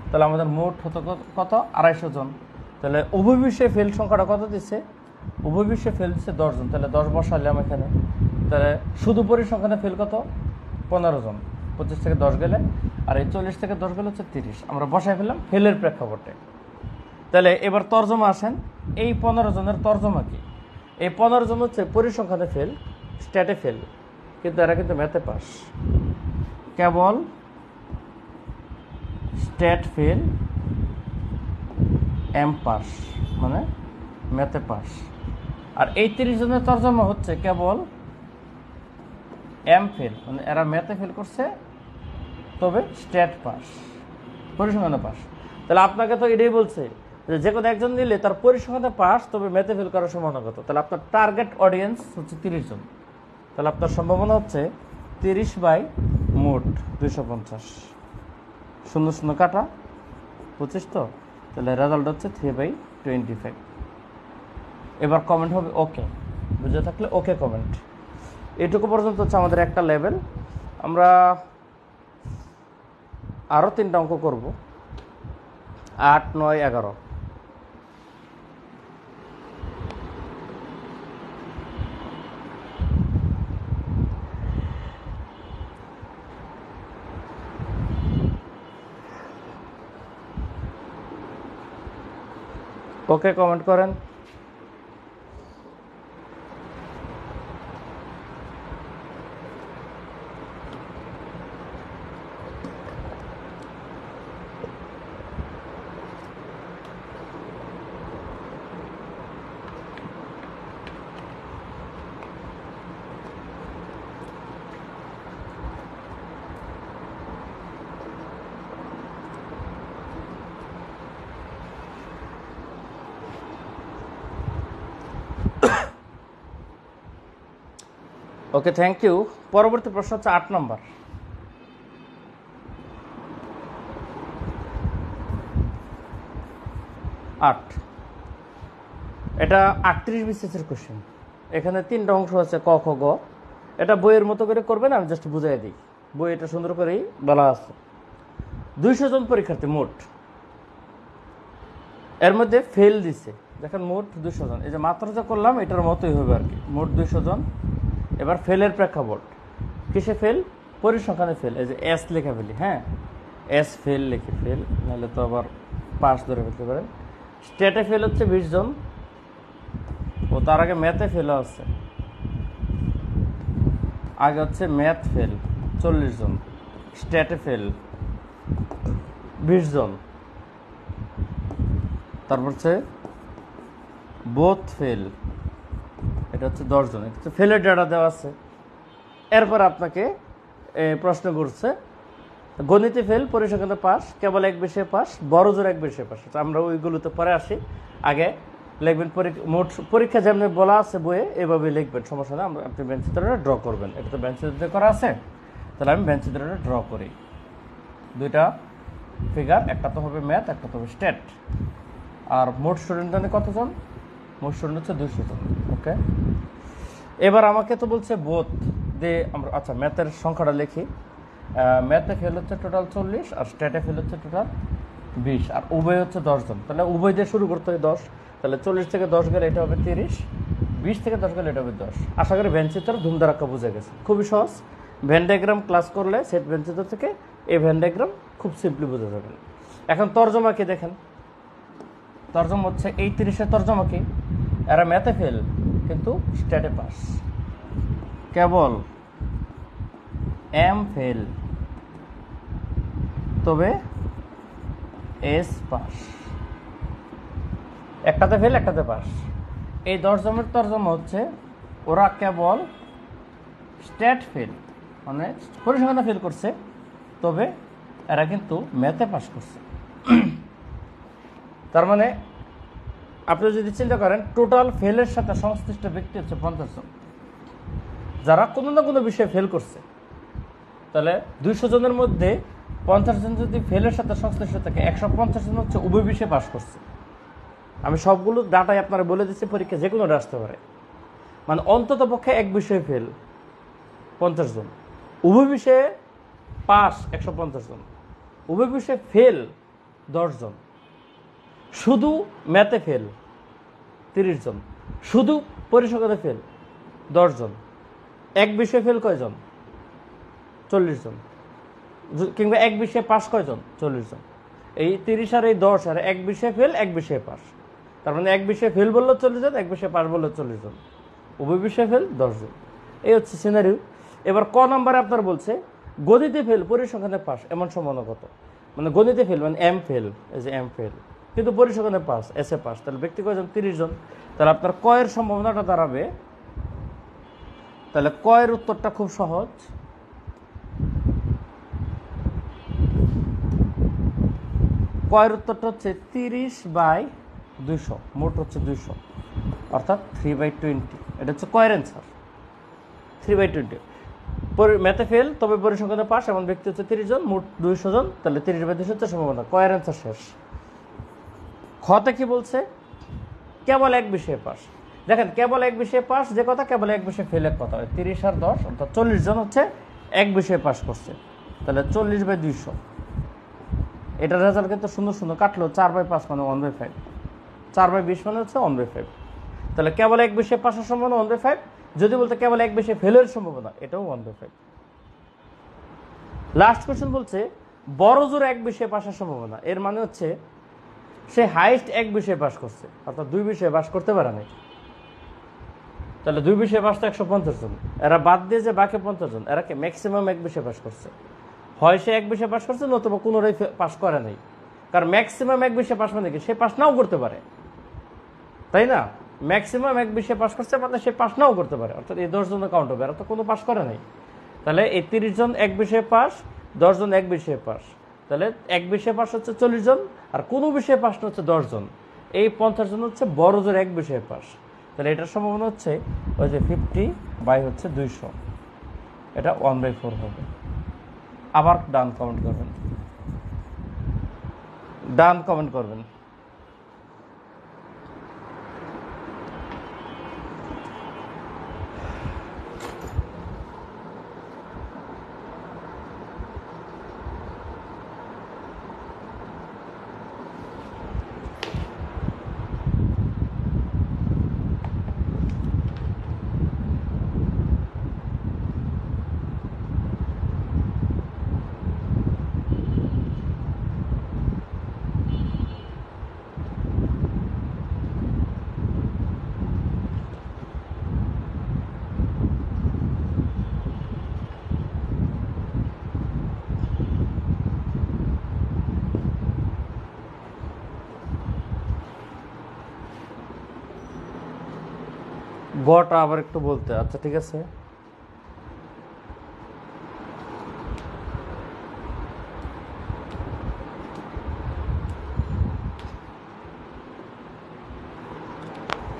Speaker 1: তাহলে আমাদের মোট হতো কত? 250 জন। তাহলে উভয় বিষয়ে ফেল সংখ্যাটা কত দিচ্ছে? উভয় বিষয়ে ফেল দিচ্ছে 10 জন। তাহলে 10 বসালাম এখানে। তাহলে শুধু পরিসংখ্যানে ফেল কত? 15 জন। 25 থেকে 10 গেলে, আর এই 40 থেকে 10 গেলে হচ্ছে 30। আমরা বসাই ফেললাম ফেলের প্রেক্ষাপটে। তাহলে এবার তর্জমা আসেন, এই 15 জনের তর্জমা কি? এই 15 জন হচ্ছে পরিসংখ্যানে ফেল, স্ট্যাটে ফেল, কিন্তু এরা কিন্তু ম্যাথে পাস। কেবল স্ট্যাট ফেল, এম পাস, মানে ম্যাথে পাস। আর এই 30 জনের তর্জমা হচ্ছে কেবল এম ফেল, মানে এরা ম্যাথে ফেল করছে তবে স্ট্যাট পাস, পরিসংখ্যানে পাস। তাহলে আপনাকে তো এটাই বলছে যে কোনো একজন নিলে তার পরিসংখ্যানে পাস তবে ম্যাথে ফেল করার সম্ভাবনা কত। তাহলে আপনার টার্গেট অডিয়েন্স হচ্ছে 30 জন। তাহলে আপনার সম্ভাবনা হচ্ছে 30 বাই মোট 250, 0 কাটা 25, তো তাহলে রেজাল্ট হচ্ছে 3/25। এবার কমেন্ট হবে ওকে, বুঝে থাকলে ওকে কমেন্ট। এটুকু পর্যন্ত হচ্ছে আমাদের একটা লেভেল। আমরা আরও 3টা অঙ্ক করব, 8, 9, 11। ওকে কমেন্ট করেন। ওকে, থ্যাংক ইউ। পরবর্তী প্রশ্ন হচ্ছে 8 নম্বর। এটা 38 বিসিএসের কোশ্চেন। এখানে 3টা অংশ আছে, ক, খ, গ। এটা বইয়ের মতো করে করবেন, আমি জাস্ট বুঝাই দিই। বই এটা সুন্দর করেই বলা আছে। 200 জন পরীক্ষার্থী মোট, এর মধ্যে ফেল দিছে দেখেন মোট 200 জন। এই যে মাত্র যা করলাম এটার মতোই হবে আর কি, মোট 200 জন। এবার ফেলের প্রেক্ষাপট, কিসে ফেল? পরিসংখ্যানে ফেল। এই যে এস লেখা ফেলি, হ্যাঁ, এস ফেল লিখে ফেল, নাহলে তো আবার পাস ধরে ফেলতে পারেন। স্টেটে ফেল হচ্ছে 20 জন, ও তার আগে ম্যাথে ফেল আছে, আগে হচ্ছে ম্যাথ ফেল 40 জন, স্টেটে ফেল 20 জন, তারপর হচ্ছে বোথ ফেল, এটা হচ্ছে 10 জন। এটা হচ্ছে ফেলের ডাটা দেওয়া আছে। এরপর আপনাকে প্রশ্ন করছে গণিতে ফেল, পরিসংখ্যানে পাস, কেবল এক বিষয়ে পাস, বড় জোর এক বিষয়ে পাস। আমরা ওইগুলোতে পরে আসি। আগে লিখবেন মোট পরীক্ষা যেমন বলা আছে বইয়ে এভাবে লিখবেন, সমস্যা না। আপনি বেঞ্চ চিত্রটা ড্র করবেন। এটা তো বেঞ্চ চিত্র করা আছে, তাহলে আমি বেঞ্চ চিত্রটা ড্র করি। 2টা ফিগার, একটা তো হবে ম্যাথ, একটা তো হবে স্টেট। আর মোট স্টুডেন্ট জানে কতজন? মোট স্টুডেন্ট হচ্ছে 200 জন। ওকে, এবার আমাকে তো বলছে বোথ দিয়ে আমরা, আচ্ছা ম্যাথের সংখ্যাটা লিখি। ম্যাথে ফেল হচ্ছে টোটাল 40, আর স্টেটে ফেল হচ্ছে টোটাল 20, আর উভয় হচ্ছে 10 জন। তাহলে উভয় দিয়ে শুরু করতে হয় 10। তাহলে 40 থেকে 10 গেলে এটা হবে 30, 20 থেকে 10 গেলে এটা হবে 10। আশা করি ভ্যানচিত্র ধুমধারাক্কা বুঝে গেছে, খুবই সহজ। ভ্যান ডায়াগ্রাম ক্লাস করলে সেট ভ্যানচিত্র থেকে এই ভ্যান ডায়াগ্রাম খুব সিম্পলি বুঝে যাবেন। এখন তর্জমা কি দেখেন, তর্জমা হচ্ছে এই 30-এর তর্জমা কি? এরা ম্যাথে ফেল কিন্তু স্টেটে পাস, কেবল এম ফেল তবে এস পাস, একটাতে ফেল একটাতে পাস। এই 10 জনের তর্জমা হচ্ছে ওরা কেবল স্টেট ফেল, মানে পরিসংখ্যানে ফেল করছে, তবে এরা কিন্তু ম্যাথে পাস করছে। তার মানে আপনি যদি চিন্তা করেন টোটাল ফেলের সাথে সংশ্লিষ্ট ব্যক্তি হচ্ছে 50 জন, যারা কোনো না কোনো বিষয়ে ফেল করছে। তাহলে 200 জনের মধ্যে 50 জন যদি ফেলের সাথে সংশ্লিষ্ট থাকে, 150 জন হচ্ছে উভয় বিষয়ে পাস করছে। আমি সবগুলো ডাটাই আপনারা বলে দিচ্ছি, পরীক্ষা যে কোনোটা আসতে পারে। মানে অন্তত পক্ষে এক বিষয়ে ফেল 50 জন, উভয় বিষয়ে পাস 150 জন, উভয় বিষয়ে ফেল 10 জন, শুধু ম্যাথে ফেল 30 জন, শুধু পরিসংখ্যানে ফেল 10 জন, এক বিষয়ে ফেল কয়জন? 40 জন, কিংবা এক বিষয়ে পাস কয়জন? 40 জন। এই 30 আর এই 10 আর এক বিষয়ে ফেল এক বিষয়ে পাস, তার মানে এক বিষয়ে ফেল বললো 40 জন, এক বিষয়ে পাস বললো 40 জন, উভয় বিষয়ে ফেল 10 জন। এই হচ্ছে সিনারিও। এবার ক নম্বরে আপনার বলছে গণিতে ফেল, পরিসংখ্যানে পাস, এমন সম্ভাবনা কত? মানে গণিতে ফেল মানে এম ফেল, এই যে এম ফেল, কিন্তু পরিসংখ্যানে পাস, এসে পাস, তাহলে ব্যক্তি কয়জন? 30 জন। তাহলে আপনার কয়ের সম্ভাবনাটা দাঁড়াবে, তাহলে কয়ের উত্তরটা খুব সহজ। কয়ের উত্তরটা হচ্ছে 30/200, মোট হচ্ছে 200, অর্থাৎ 3/20। এটা হচ্ছে কয়ের অ্যান্সার, 3/20। ম্যাথে ফেল তবে পরিসংখ্যানে পাস এমন ব্যক্তি হচ্ছে 30 জন, মোট 200 জন, তাহলে 30/200 হচ্ছে সম্ভাবনা। কয়ের অ্যান্সার শেষ। খতে কি বলছে? কেবল এক বিষয়ে পাস। দেখেন, কেবল এক বিষয়ে পাস যে কথা, কেবল এক বিষয়ে ফেল এক কথা। 30 আর 10 অর্থাৎ 40 জন হচ্ছে এক বিষয়ে পাস করছে, তাহলে 40/200। এটার রেজাল্ট কিন্তু সুন্দর সুন্দর কাটলো। 4/5 মানে 1/5, 4/20 মানে হচ্ছে 1/5। তাহলে কেবল এক বিষয়ে পাসের সম্ভাবনা 1/5। যদি বলতে কেবল এক বিষয়ে ফেলের সম্ভাবনা, এটাও 1/5। লাস্ট কোয়েশ্চেন বলছে বড় জোর এক বিষয়ে পাসের সম্ভাবনা। এর মানে হচ্ছে সে হাইস্ট এক বিষয়ে পাস করছে, অর্থাৎ 2 বিষয়ে পাস করতে পারে নাই। তাহলে 2 বিষয়ে পাস তো 150 জন, এরা বাদ দিয়ে যে বাকি 50 জন, এরা কি ম্যাক্সিমাম এক বিষয়ে পাস করছে। হয় সে এক বিষয়ে পাস করছে, নতুবা কোনোটাই পাস করে নাই। কারণ ম্যাক্সিমাম এক বিষয়ে পাস মানে কি, সে পাস নাও করতে পারে, তাই না? ম্যাক্সিমাম এক বিষয়ে পাস করছে মানে সে পাস নাও করতে পারে, অর্থাৎ এই 10 জনের কাউন্ট হবে, এরা তো কোনো পাস করে নাই। তাহলে এই 30 জন এক বিষয়ে পাস, 10 জন এক বিষয়ে পাস, তাহলে এক বিষয়ে পাস হচ্ছে 40 জন, আর কোনো বিষয়ে পাস হচ্ছে 10 জন। এই 50 জন হচ্ছে বড় জোর এক বিষয়ে পাস। তাহলে এটার সম্ভাবনা হচ্ছে ওই যে 50/200, এটা 1/4 হবে। আবার ডান কমেন্ট করবেন, ডান কমেন্ট করবেন। গটা আবার একটু বলতে, আচ্ছা ঠিক আছে।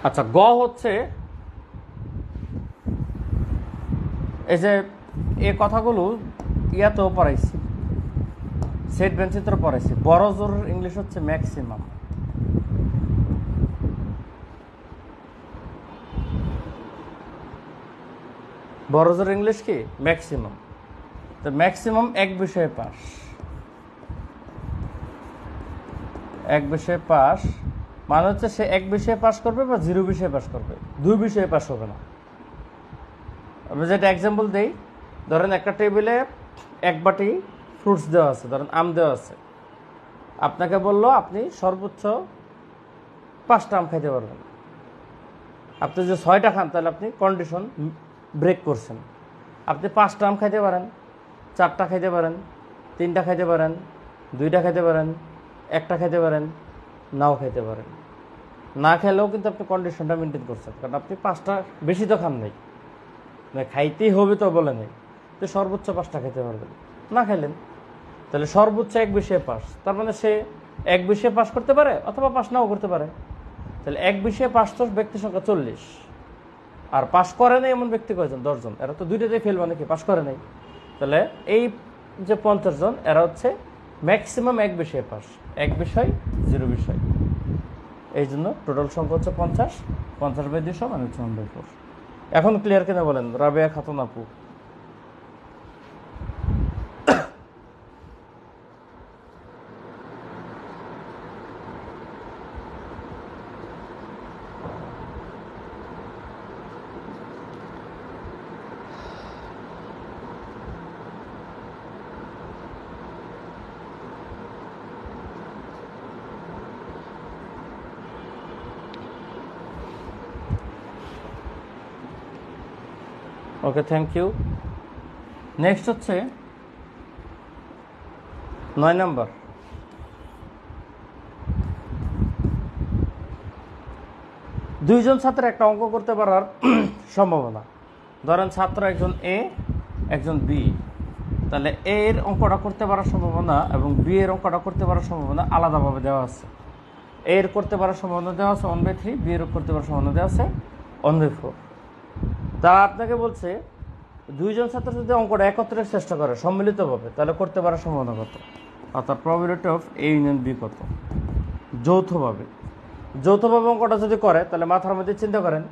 Speaker 1: আচ্ছা, গ হচ্ছে এই যে এই কথাগুলো ইয়াতেও পড়াইছি, সেট বেঞ্চিতে পড়াইছি। বড় জোর ইংলিশ হচ্ছে ম্যাক্সিমাম। বড় জোর ইংলিশ কি? ম্যাক্সিমাম। তো ম্যাক্সিমাম এক বিষয়ে পাস, এক বিষয়ে পাস মানে হচ্ছে সে এক বিষয়ে পাস করবে বা 0 বিষয়ে পাস করবে, 2 বিষয়ে পাস হবে না। আমি যেটা এক্সাম্পল দিই, ধরেন একটা টেবিলে এক বাটি ফ্রুটস দেওয়া আছে, ধরেন আম দেওয়া আছে। আপনাকে বললো আপনি সর্বোচ্চ 5টা আম খাইতে পারবেন। আপনি যদি 6টা খান তাহলে আপনি কন্ডিশন ব্রেক করছেন। আপনি 5টা আম খাইতে পারেন, 4টা খাইতে পারেন, 3টা খাইতে পারেন, 2টা খাইতে পারেন, 1টা খাইতে পারেন, নাও খাইতে পারেন। না খেলেও কিন্তু আপনি কন্ডিশনটা মেনটেন করছেন, কারণ আপনি 5টা বেশি তো খান নাই, খাইতেই হবে তো বলে নেই, তো সর্বোচ্চ 5টা খেতে পারবেন, না খাইলেন। তাহলে সর্বোচ্চ এক বিষয়ে পাস, তার মানে সে এক বিষয়ে পাস করতে পারে অথবা পাস নাও করতে পারে। তাহলে এক বিষয়ে পাস তো ব্যক্তির সংখ্যা 40, আর পাস করে নাই এমন ব্যক্তি কয়জন? 10 জন। এরা তো দুইটাতেই ফেল, মানে কি পাস করে নাই। তাহলে এই যে 50 জন, এরা হচ্ছে ম্যাক্সিমাম এক বিষয়ে পাস, এক বিষয় 0 বিষয়। এই জন্য টোটাল সংখ্যা হচ্ছে 50, 50/200 মানে হচ্ছে 1/4। এখন ক্লিয়ার কিনা বলেন রাবেয়া খাতুন আপু? ওকে, থ্যাংক ইউ। নেক্সট হচ্ছে 9 নম্বর, দুইজন ছাত্র একটা অঙ্ক করতে পারার সম্ভাবনা। ধরেন ছাত্র একজন এ একজন বি, তাহলে এ এর অঙ্কটা করতে পারার সম্ভাবনা এবং বি এর অঙ্কটা করতে পারার সম্ভাবনা আলাদাভাবে দেওয়া আছে। এ এর করতে পারার সম্ভাবনা দেওয়া আছে 1/3, বি এর করতে পারার সম্ভাবনা দেওয়া আছে 1/4। তারা আপনাকে বলছে দুইজন ছাত্র যদি অঙ্কটা একত্রে চেষ্টা করে সম্মিলিতভাবে, তাহলে করতে পারার সম্ভাবনা কত, অর্থাৎ probability of A union B কত। যৌথভাবে অঙ্কটা যদি করে, তাহলে মাথার মধ্যে চিন্তা করেন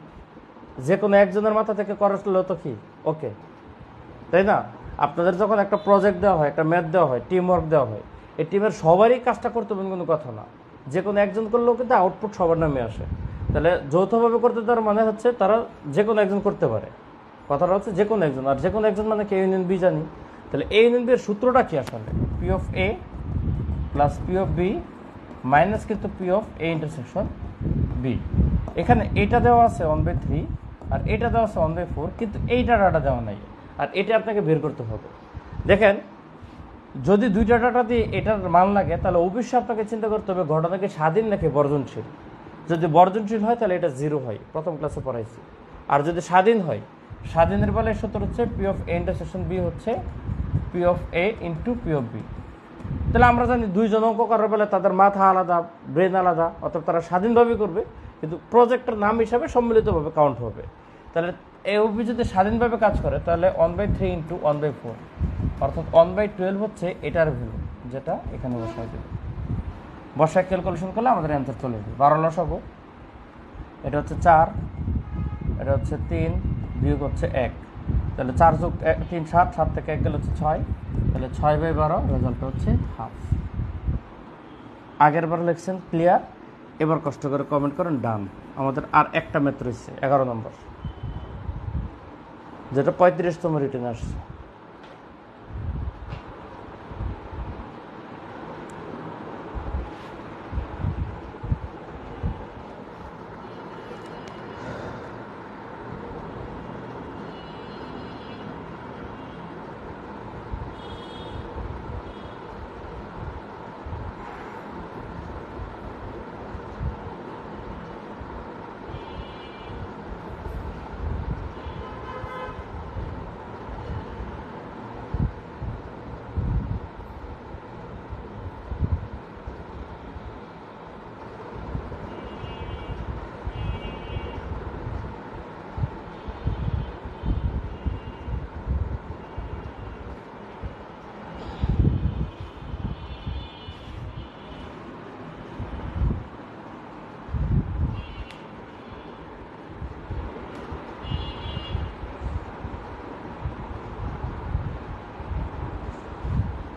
Speaker 1: যে কোনো একজনের মাথা থেকে করলে তো কি ওকে, তাই না? আপনাদের যখন একটা প্রজেক্ট দেওয়া হয়, একটা ম্যাথ দেওয়া হয়, টিম ওয়ার্ক দেওয়া হয়, এই টিমের সবারই কাজটা করতে হবে কোনো কথা না, যে কোনো একজন করলেও কিন্তু আউটপুট সবার নামে আসে। তাহলে যৌথভাবে করতে দেওয়ার মানে হচ্ছে তারা যে কোনো একজন করতে পারে, কথাটা হচ্ছে যে কোনো একজন। আর যে কোনো একজন মানে কে ইউনিয়ন বি জানি, তাহলে এ ইউনিয়ন বি এর সূত্রটা কি আসলে? P of A plus P of B minus কিন্তু P of A intersection B. এখানে এটা দেওয়া আছে 1/3 আর এটা দেওয়া আছে 1/4, কিন্তু এইটা ডাটা দেওয়া নাই, আর এটা আপনাকে বের করতে হবে। দেখেন, যদি দুইটা ডাটা দিয়ে এটার মান লাগে, তাহলে অবশ্যই আপনাকে চিন্তা করতে হবে ঘটনাকে স্বাধীন নাকি বর্জনশীল। যদি বর্জনশীল হয় তাহলে এটা 0 হয়, প্রথম ক্লাসে পড়াইছি। আর যদি স্বাধীন হয়, স্বাধীনের বেলায় সূত্র হচ্ছে P of A intersection B হচ্ছে P of A into P of B. তাহলে আমরা জানি দুইজন অঙ্ক করার বেলা তাদের মাথা আলাদা, ব্রেন আলাদা, অর্থাৎ তারা স্বাধীনভাবে করবে, কিন্তু প্রজেক্টের নাম হিসাবে সম্মিলিতভাবে কাউন্ট হবে। তাহলে এওবি যদি স্বাধীনভাবে কাজ করে, তাহলে 1/3 ইন্টু 1/4, অর্থাৎ 1/12 হচ্ছে এটার ভ্যালু, যেটা এখানে বসায় দেবে। বসায় ক্যালকুলেশন করলে আমাদের অ্যান্সার চলে যাবে। 12 লসাগু, এটা হচ্ছে 4, এটা হচ্ছে 3, বিয়োগ হচ্ছে 1, তাহলে 4 যোগ 3 7, 7 থেকে 1 গেলে হচ্ছে 6, তাহলে 6/12, রেজাল্ট হচ্ছে হাফ। আগের বার লিখছেন ক্লিয়ার, এবার কষ্ট করে কমেন্ট করেন ডান। আমাদের আর একটা ম্যাথ রয়েছে 11 নম্বর, যেটা 35তম রিটেন আসছে।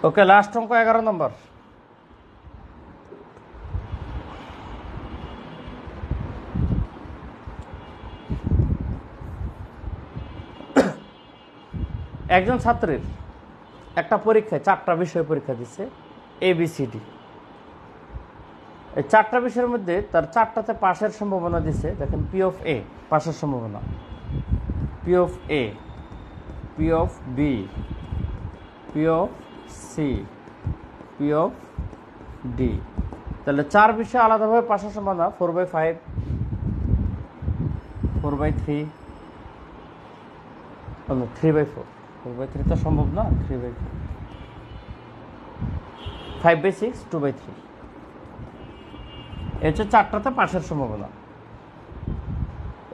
Speaker 1: ওকে, লাস্ট অঙ্ক 11 নম্বর। একজন ছাত্রের একটা পরীক্ষায় 4টা বিষয় পরীক্ষা দিচ্ছে, ABCD। এই 4টা বিষয়ের মধ্যে তার 4টাতে পাশের সম্ভাবনা দিচ্ছে। দেখেন, পি অফ এ পাশের সম্ভাবনা, P of A, P of B, P of C, P of D. তাহলে 4 বিষয় আলাদাভাবে পাশের সম্ভাবনা 4/5, 4/3, 3/4। 4/3 তো সম্ভব না, 3/4, 5/6, 2/3। এই হচ্ছে 4টাতে পাশের সম্ভাবনা।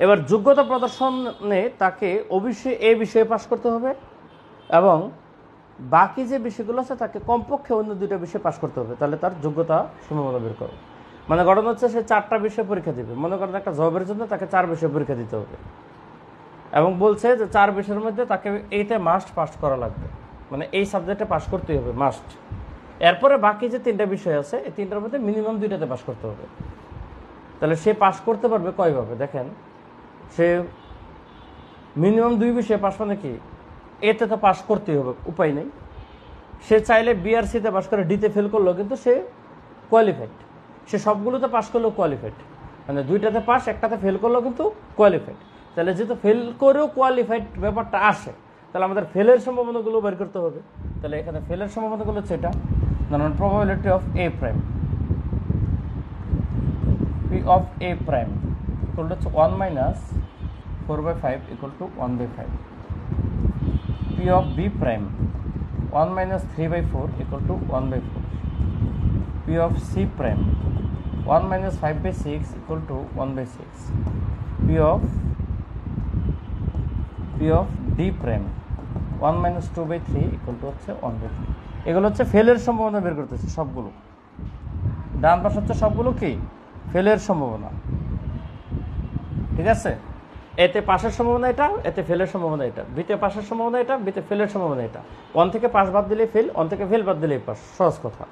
Speaker 1: এবার যোগ্যতা প্রদর্শনে তাকে অবশ্যই এই বিষয়ে পাশ করতে হবে, এবং বাকি যে বিষয়গুলো আছে তাকে কমপক্ষে অন্য 2টা বিষয় পাশ করতে হবে, তাহলে তার যোগ্যতা সম্ভাবনা বের করবে। মানে ঘটনা হচ্ছে সে 4টা বিষয় পরীক্ষা দেবে। মনে করেন একটা জবের জন্য তাকে 4 বিষয় পরীক্ষা দিতে হবে, এবং বলছে যে 4 বিষয়ের মধ্যে তাকে এইতে মাস্ট পাস করা লাগবে, মানে এই সাবজেক্টে পাস করতেই হবে মাস্ট। এরপরে বাকি যে 3টা বিষয় আছে, এই 3টার মধ্যে মিনিমাম 2টাতে পাস করতে হবে। তাহলে সে পাস করতে পারবে কয়ভাবে? দেখেন, সে মিনিমাম 2 বিষয়ে পাস, মানে কি এতে তো পাস করতেই হবে, উপায় নেই। সে চাইলে বি আর সিতে পাস করে ডিতে ফেল করলো, কিন্তু সে কোয়ালিফাইড। সে সবগুলোতে পাস করলেও কোয়ালিফাইড, মানে 2টাতে পাস, 1টাতে ফেল করলেও কিন্তু কোয়ালিফাইড। তাহলে যেহেতু ফেল করেও কোয়ালিফাইড ব্যাপারটা আসে, তাহলে আমাদের ফেলের সম্ভাবনাগুলো বের করতে হবে। তাহলে এখানে ফেলের সম্ভাবনাগুলো হচ্ছে এটা, তার মানে probability of A prime, P of A prime equal to হচ্ছে 1 minus 4/5 equal to 1/5, P of B prime 1 minus 3/4 equal to 1/4, P of C prime 1 minus 5/6 equal to 1/6, P of D prime 1 minus 2/3 equal to হচ্ছে 1/3। এগুলো হচ্ছে ফেলের সম্ভাবনা বের করতেছি সবগুলো। ডান পাশ হচ্ছে সবগুলো কি ফেলের সম্ভাবনা, ঠিক আছে। এতে পাশের সম্ভাবনা এটা, এতে ফেলের সম্ভাবনা এটা, বিতে পাশের সম্ভাবনা এটা, বিতে ফেলের সম্ভাবনা এটা। 1 থেকে পাশ বাদ দিলেই ফেল, 1 থেকে ফেল বাদ দিলেই পাস, সহজ কথা।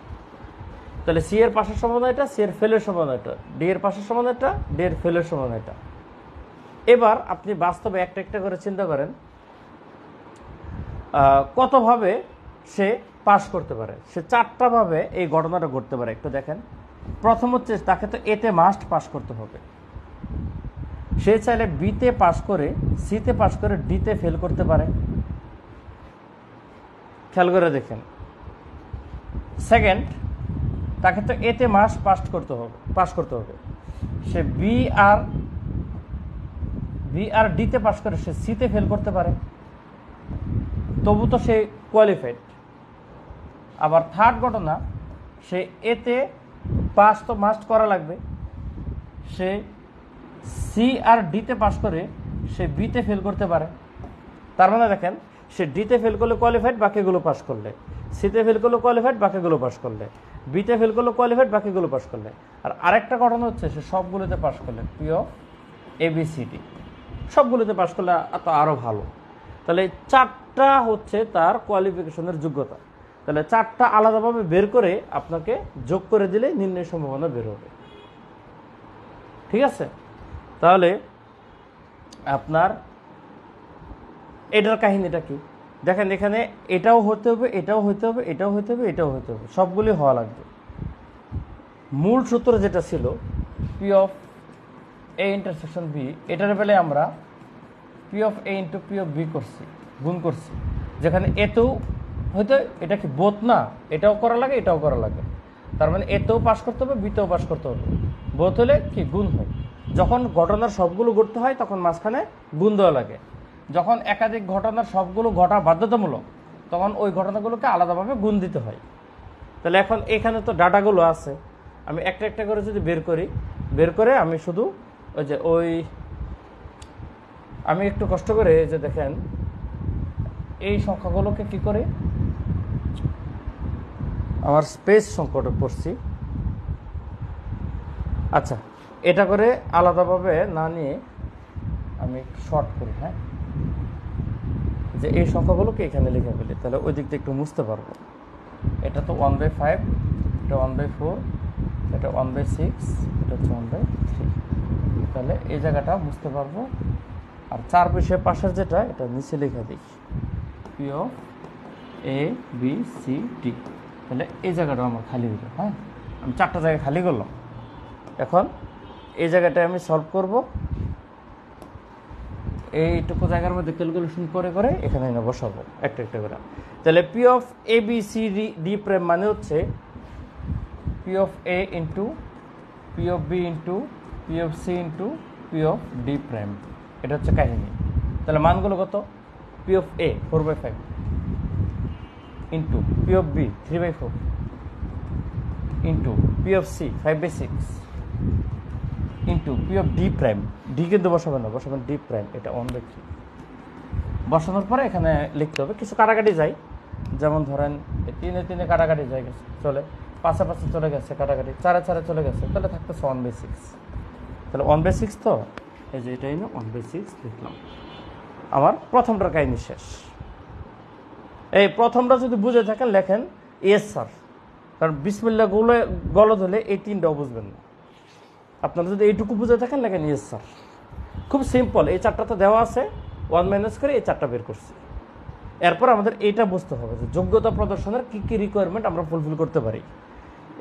Speaker 1: তাহলে সি এর পাশের সম্ভাবনা এটা, সি এর ফেলের সম্ভাবনা এটা, ডি এর পাশের সম্ভাবনা এটা, ডি এর ফেলের সম্ভাবনা এটা। এবার আপনি বাস্তবে একটা একটা করে চিন্তা করেন কতভাবে সে পাস করতে পারে। সে 4টা ভাবে এই ঘটনাটা ঘটতে পারে। একটু দেখেন, প্রথম হচ্ছে তাকে তো এতে মাস্ট পাস করতে হবে। সে চাইলে বিতে পাস করে, সিতে পাস করে, ডিতে ফেল করতে পারে। খেয়াল করে দেখেন। সেকেন্ড, তাকে তো এতে মাস্ট পাস করতে হবে। সে বি আর ডিতে পাস করে সে সিতে ফেল করতে পারে, তবু তো সে কোয়ালিফাইড। আবার থার্ড ঘটনা, সে এতে পাস তো মাস্ট করা লাগবে, সে সি আর ডিতে পাস করে সে বিতে ফেল করতে পারে। তার মানে দেখেন, সে ডিতে ফেল করলে কোয়ালিফাইড, বাকিগুলো পাস করলে, সিতে ফেল করলে কোয়ালিফাইড, বাকিগুলো পাস করলে, বিতে ফেল করলে কোয়ালিফাইড, বাকিগুলো পাস করলে। আর আরেকটা ঘটনা হচ্ছে সে সবগুলোতে পাস করলে, পি অফ এবিসিডি সবগুলোতে পাস করলে তো আরও ভালো। তাহলে 4টা হচ্ছে তার কোয়ালিফিকেশনের যোগ্যতা। তাহলে 4টা আলাদাভাবে বের করে আপনাকে যোগ করে দিলে নির্ণয় সম্ভাবনা বের হবে, ঠিক আছে। তাহলে আপনার এটার কাহিনীটা কি দেখেন, এখানে এটাও হতে হবে, এটাও হতে হবে, এটাও হতে হবে, এটাও হতে হবে, সবগুলি হওয়া লাগবে। মূল সূত্র যেটা ছিল P of A intersection B, এটার বেলায় আমরা P of A into P of B করছি, গুণ করছি। যেখানে এতেও হয়তো এটা কি বোধ না, এটাও করা লাগে, এটাও করা লাগে। তার মানে এতেও পাস করতে হবে, বিতেও পাস করতে হবে। বোধ হলে কি গুণ হয়। যখন ঘটনার সবগুলো ঘটতে হয় তখন মাঝখানে গুণ দেওয়া লাগে। যখন একাধিক ঘটনার সবগুলো ঘটা বাধ্যতামূলক, তখন ওই ঘটনাগুলোকে আলাদাভাবে গুণ দিতে হয়। তাহলে এখন এখানে তো ডাটাগুলো আছে, আমি একটা একটা করে যদি বের করে আমি শুধু আমি একটু কষ্ট করে যে দেখেন এই সংখ্যাগুলোকে কি করে আমার স্পেস সংকটে পড়ছি। আচ্ছা, এটা করে আলাদাভাবে না নিয়ে আমি একটু শর্ট করি, হ্যাঁ, যে এই সংখ্যাগুলোকে এখানে লিখে ফেলি, তাহলে ওই দিকটা একটু মুছতে পারবো। এটা তো 1/5, এটা 1/4, এটা 1/6, এটা হচ্ছে 1/3। তাহলে এই জায়গাটা বুঝতে পারবো। আর 4 বিষয় পাশের যেটা, এটা নিচে লিখে দিই, P of A B C D. তাহলে এই জায়গাটা আমার খালি হইল। হ্যাঁ, আমি 4টা জায়গা খালি করলাম। এখন এই জায়গাটায় আমি সলভ করব। এইটুকু জায়গার মধ্যে ক্যালকুলেশন করে এখানে এনে বসাবো একটা একটা করে। তাহলে P of A B C D prime মানে হচ্ছে P of A into P of B into P of C into P of D prime. এটা হচ্ছে কাহিনী। তাহলে মানগুলো কত? P of A 4/5 into P of B 3/4 into P of C 5/6 into P of D prime. D কিন্তু বসাবেন না, বসাবেন ডি প্রাইম, এটা 1/3। বসানোর পরে এখানে লিখতে হবে, কিছু কাটাকাটি যায়, যেমন ধরেন 3 কাটাকাটি যায় গেছে, চলে 5 চলে গেছে কাটাকাটি, 4 চলে গেছে, তাহলে থাকতেছে 1/6। তাহলে 1/6 তো এই যে এটাই না 1/6 লিখলাম। আমার প্রথমটার কাহিনী শেষ। এই প্রথমটা যদি বুঝে থাকেন লেখেন ইয়েস স্যার, কারণ বিসমিল্লাহ গলদ হলে এই 3টাও বুঝবেন না। আপনারা যদি এইটুকু বুঝে থাকেন লেখেন ইয়েস স্যার। খুব সিম্পল, এই 4টা তো দেওয়া আছে, 1 মাইনাস করে এই 4টা বের করছি। এরপর আমাদের এইটা বুঝতে হবে যে যোগ্যতা প্রদর্শনের কী কী রিকোয়ারমেন্ট আমরা ফুলফিল করতে পারি।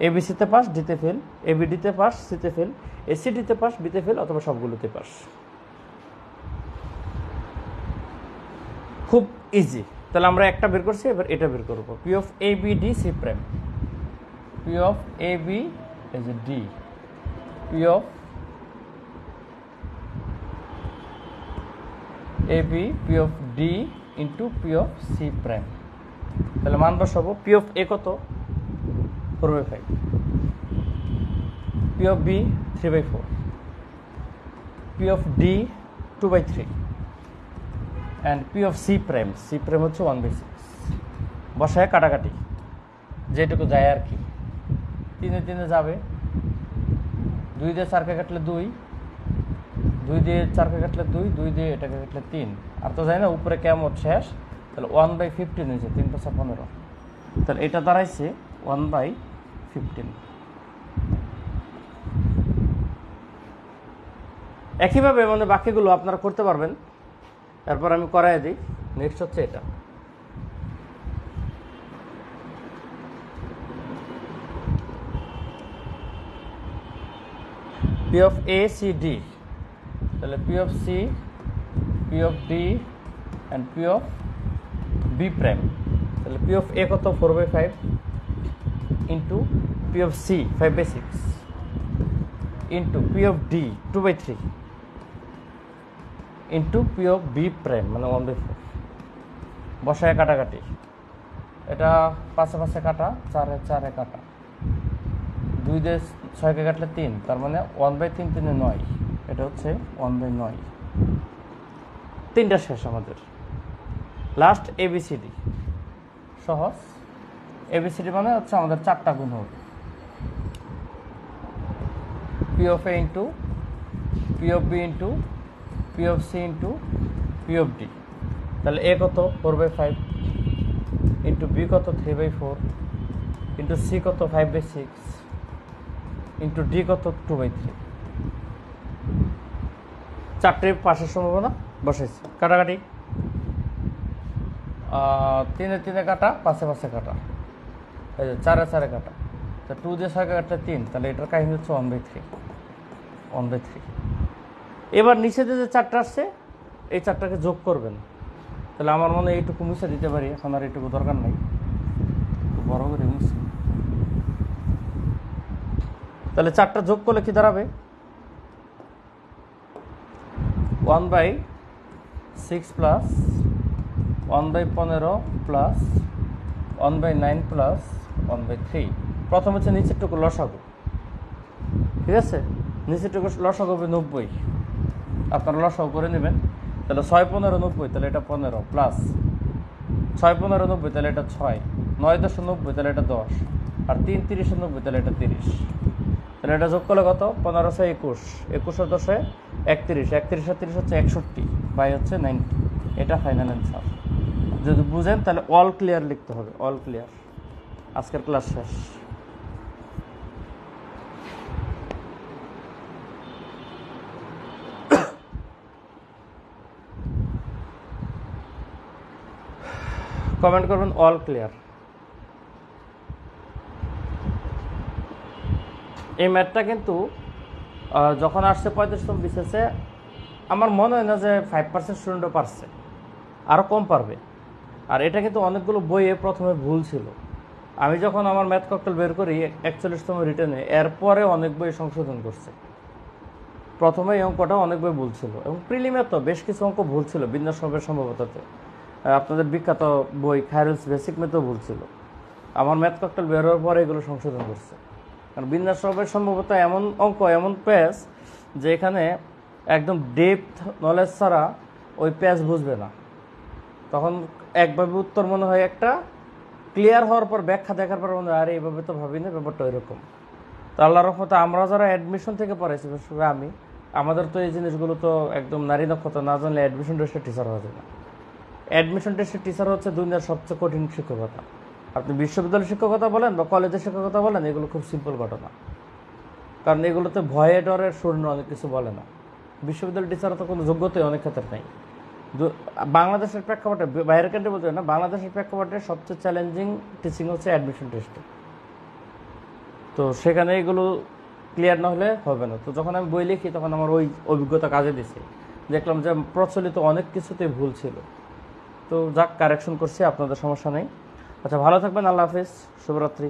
Speaker 1: এবিসিতে পাস, ডিতে ফেল, এবিডিতে পাস, সিতে ফেল, এসিডিতে পাস, বিতে ফেল, অথবা সবগুলোতে পাস। খুব ইজি। তাহলে আমরা একটা বের করছি, এবার এটা বের করবো, P of A B D C prime. P of A B is D, P of A B P of D into P of C prime. তাহলে মান বসাবো। পি অফ এ কত? 4/5, P of B 3/4, P of D 2/3 and P of C prime, C prime হচ্ছে 1/6। বসায় কাটাকাটি যেটুকু যায় আর কি, 3 যাবে, 2 দিয়ে 4কে কাটলে 2, 2 দিয়ে 4কে কাটলে 2, 2 দিয়ে এটাকে কাটলে 3, আর তো যায় না, উপরে কেমন শেষ। তাহলে 1/15 হয়েছে, 3 × 5 = 15। তাহলে এটা দাঁড়াইছে 1/15। একইভাবে মানে বাকিগুলো আপনারা করতে পারবেন। তারপর আমি করাই দিই। নেক্সট হচ্ছে এটা, P of A C D. তাহলে P of C, P of D and P of B prime. তাহলে পি অফ এ কত? 4/5 into P of C 5/6 into P of D 2/3 into P of B prime মানে 1/4। বসায় কাটাকাটি, এটা 5 কাটা, 4 কাটা, 2 দিয়ে 6কে কাটলে 3, তার মানে 1/3, 3 9, এটা হচ্ছে 1/9। 3টা শেষ আমাদের। লাস্ট এবিসিডি, সহজ। এবিসিডি মানে হচ্ছে আমাদের 4টা গুণ হবে, P of A into P of B into P of C into P of D. তাহলে এ কত? 4/5 ইন্টু বি কত? 3/4 ইন্টু সি কত? 5/6 ইন্টু ডি কত? 2/3। 4টে পাশের সম্ভাবনা বসাইছি। কাটাকাটি, 3 কাটা, 5 কাটা, এই যে 4 কাটা। তো 2 দিয়ে 6কে কাটলে 3, তাহলে এটার কাহিনী হচ্ছে 1/3। এবার নিচে যে 4টা আসছে, এই 4টাকে যোগ করবেন। তাহলে আমার মনে হয় এইটুকু মুছে দিতে পারি, এখন আর এইটুকু দরকার নাই, বড় করে মুছে। তাহলে 4টা যোগ করলে কি দাঁড়াবে? 1/6 প্লাস 1/15 প্লাস 1/9 প্লাস 1/3। প্রথম হচ্ছে নিচেরটুকু লসাগু, ঠিক আছে? নিচেরটুকু লসাগু হবে 90, আপনারা লসাগু করে নেবেন। তাহলে 6 15 90, তাহলে এটা 15 প্লাস 6 15 90, তাহলে এটা 6, 9 10 90, তাহলে এটা 10, আর 3 30 90, তাহলে এটা 30। তাহলে এটা যোগ করলে কত? 15 × 21, 21 × 10 31, 31 আর 30 হচ্ছে 61, বাই হচ্ছে 90। এটা ফাইনাল অ্যান্সার। যদি বুঝেন তাহলে অল ক্লিয়ার লিখতে হবে, অল ক্লিয়ার। আজকের ক্লাস শেষ। কমেন্ট করবেন অল ক্লিয়ার। এই ম্যাথটা কিন্তু যখন আসছে 35তম বিসিএসে, আমার মনে হয় না যে 5% স্টুডেন্টও পারছে, আরও কম পারবে। আর এটা কিন্তু অনেকগুলো বইয়ে প্রথমে ভুল ছিল। আমি যখন আমার ম্যাথ ককটেল বের করি 41তম রিটেনে, এরপরে অনেক বই সংশোধন করছে। প্রথমে এই অঙ্কটা অনেক বই ভুল ছিল, এবং প্রিলিমে তো বেশ কিছু অঙ্ক ভুল ছিল। বিন্যাস সবের সম্ভবততে আপনাদের বিখ্যাত বই খায়রুলস বেসিক ম্যাথও ভুল ছিল। আমার ম্যাথ ককটেল বের হওয়ার পরে এগুলো সংশোধন করছে। কারণ বিন্যাস সবের সম্ভবত এমন অঙ্ক, এমন প্যাচ, যে এখানে একদম ডেপথ নলেজ ছাড়া ওই প্যাচ বুঝবে না। তখন একভাবে উত্তর মনে হয় একটা, ক্লিয়ার হওয়ার পর ব্যাখ্যা দেখার পর মনে হয় আরে এইভাবে তো ভাবি না, ব্যাপারটা ওইরকম। তো আল্লাহর রহমতে আমরা যারা অ্যাডমিশন থেকে পড়াইছি, বিশেষ করে আমি, আমাদের তো এই জিনিসগুলো তো একদম নারী নক্ষত্র, না জানলে অ্যাডমিশন টেস্টের টিচার হওয়া যায় না। অ্যাডমিশন টেস্টের টিচার হচ্ছে দুনিয়ার সবচেয়ে কঠিন শিক্ষকতা। আপনি বিশ্ববিদ্যালয়ের শিক্ষকতা বলেন বা কলেজের শিক্ষকতা বলেন, এগুলো খুব সিম্পল ঘটনা। কারণ এগুলোতে ভয়ে ডরের শূন্য অনেক কিছু বলে না। বিশ্ববিদ্যালয়ের টিচার তো কোনো যোগ্যতাই অনেক ক্ষেত্রে নেই। বাংলাদেশের প্রেক্ষাপটে, বাইরের কান্ট্রি বলতে না, বাংলাদেশের প্রেক্ষাপটে সবচেয়ে চ্যালেঞ্জিং টিচিং হচ্ছে অ্যাডমিশন টেস্টে। তো সেখানে এগুলো ক্লিয়ার না হলে হবে না। তো যখন আমি বই লিখি, তখন আমার ওই অভিজ্ঞতা কাজে দিছে। দেখলাম যে প্রচলিত অনেক কিছুতেই ভুল ছিল। তো যাক, কারেকশন করছি, আপনাদের সমস্যা নেই। আচ্ছা, ভালো থাকবেন। আল্লাহ হাফিজ, শুভরাত্রি।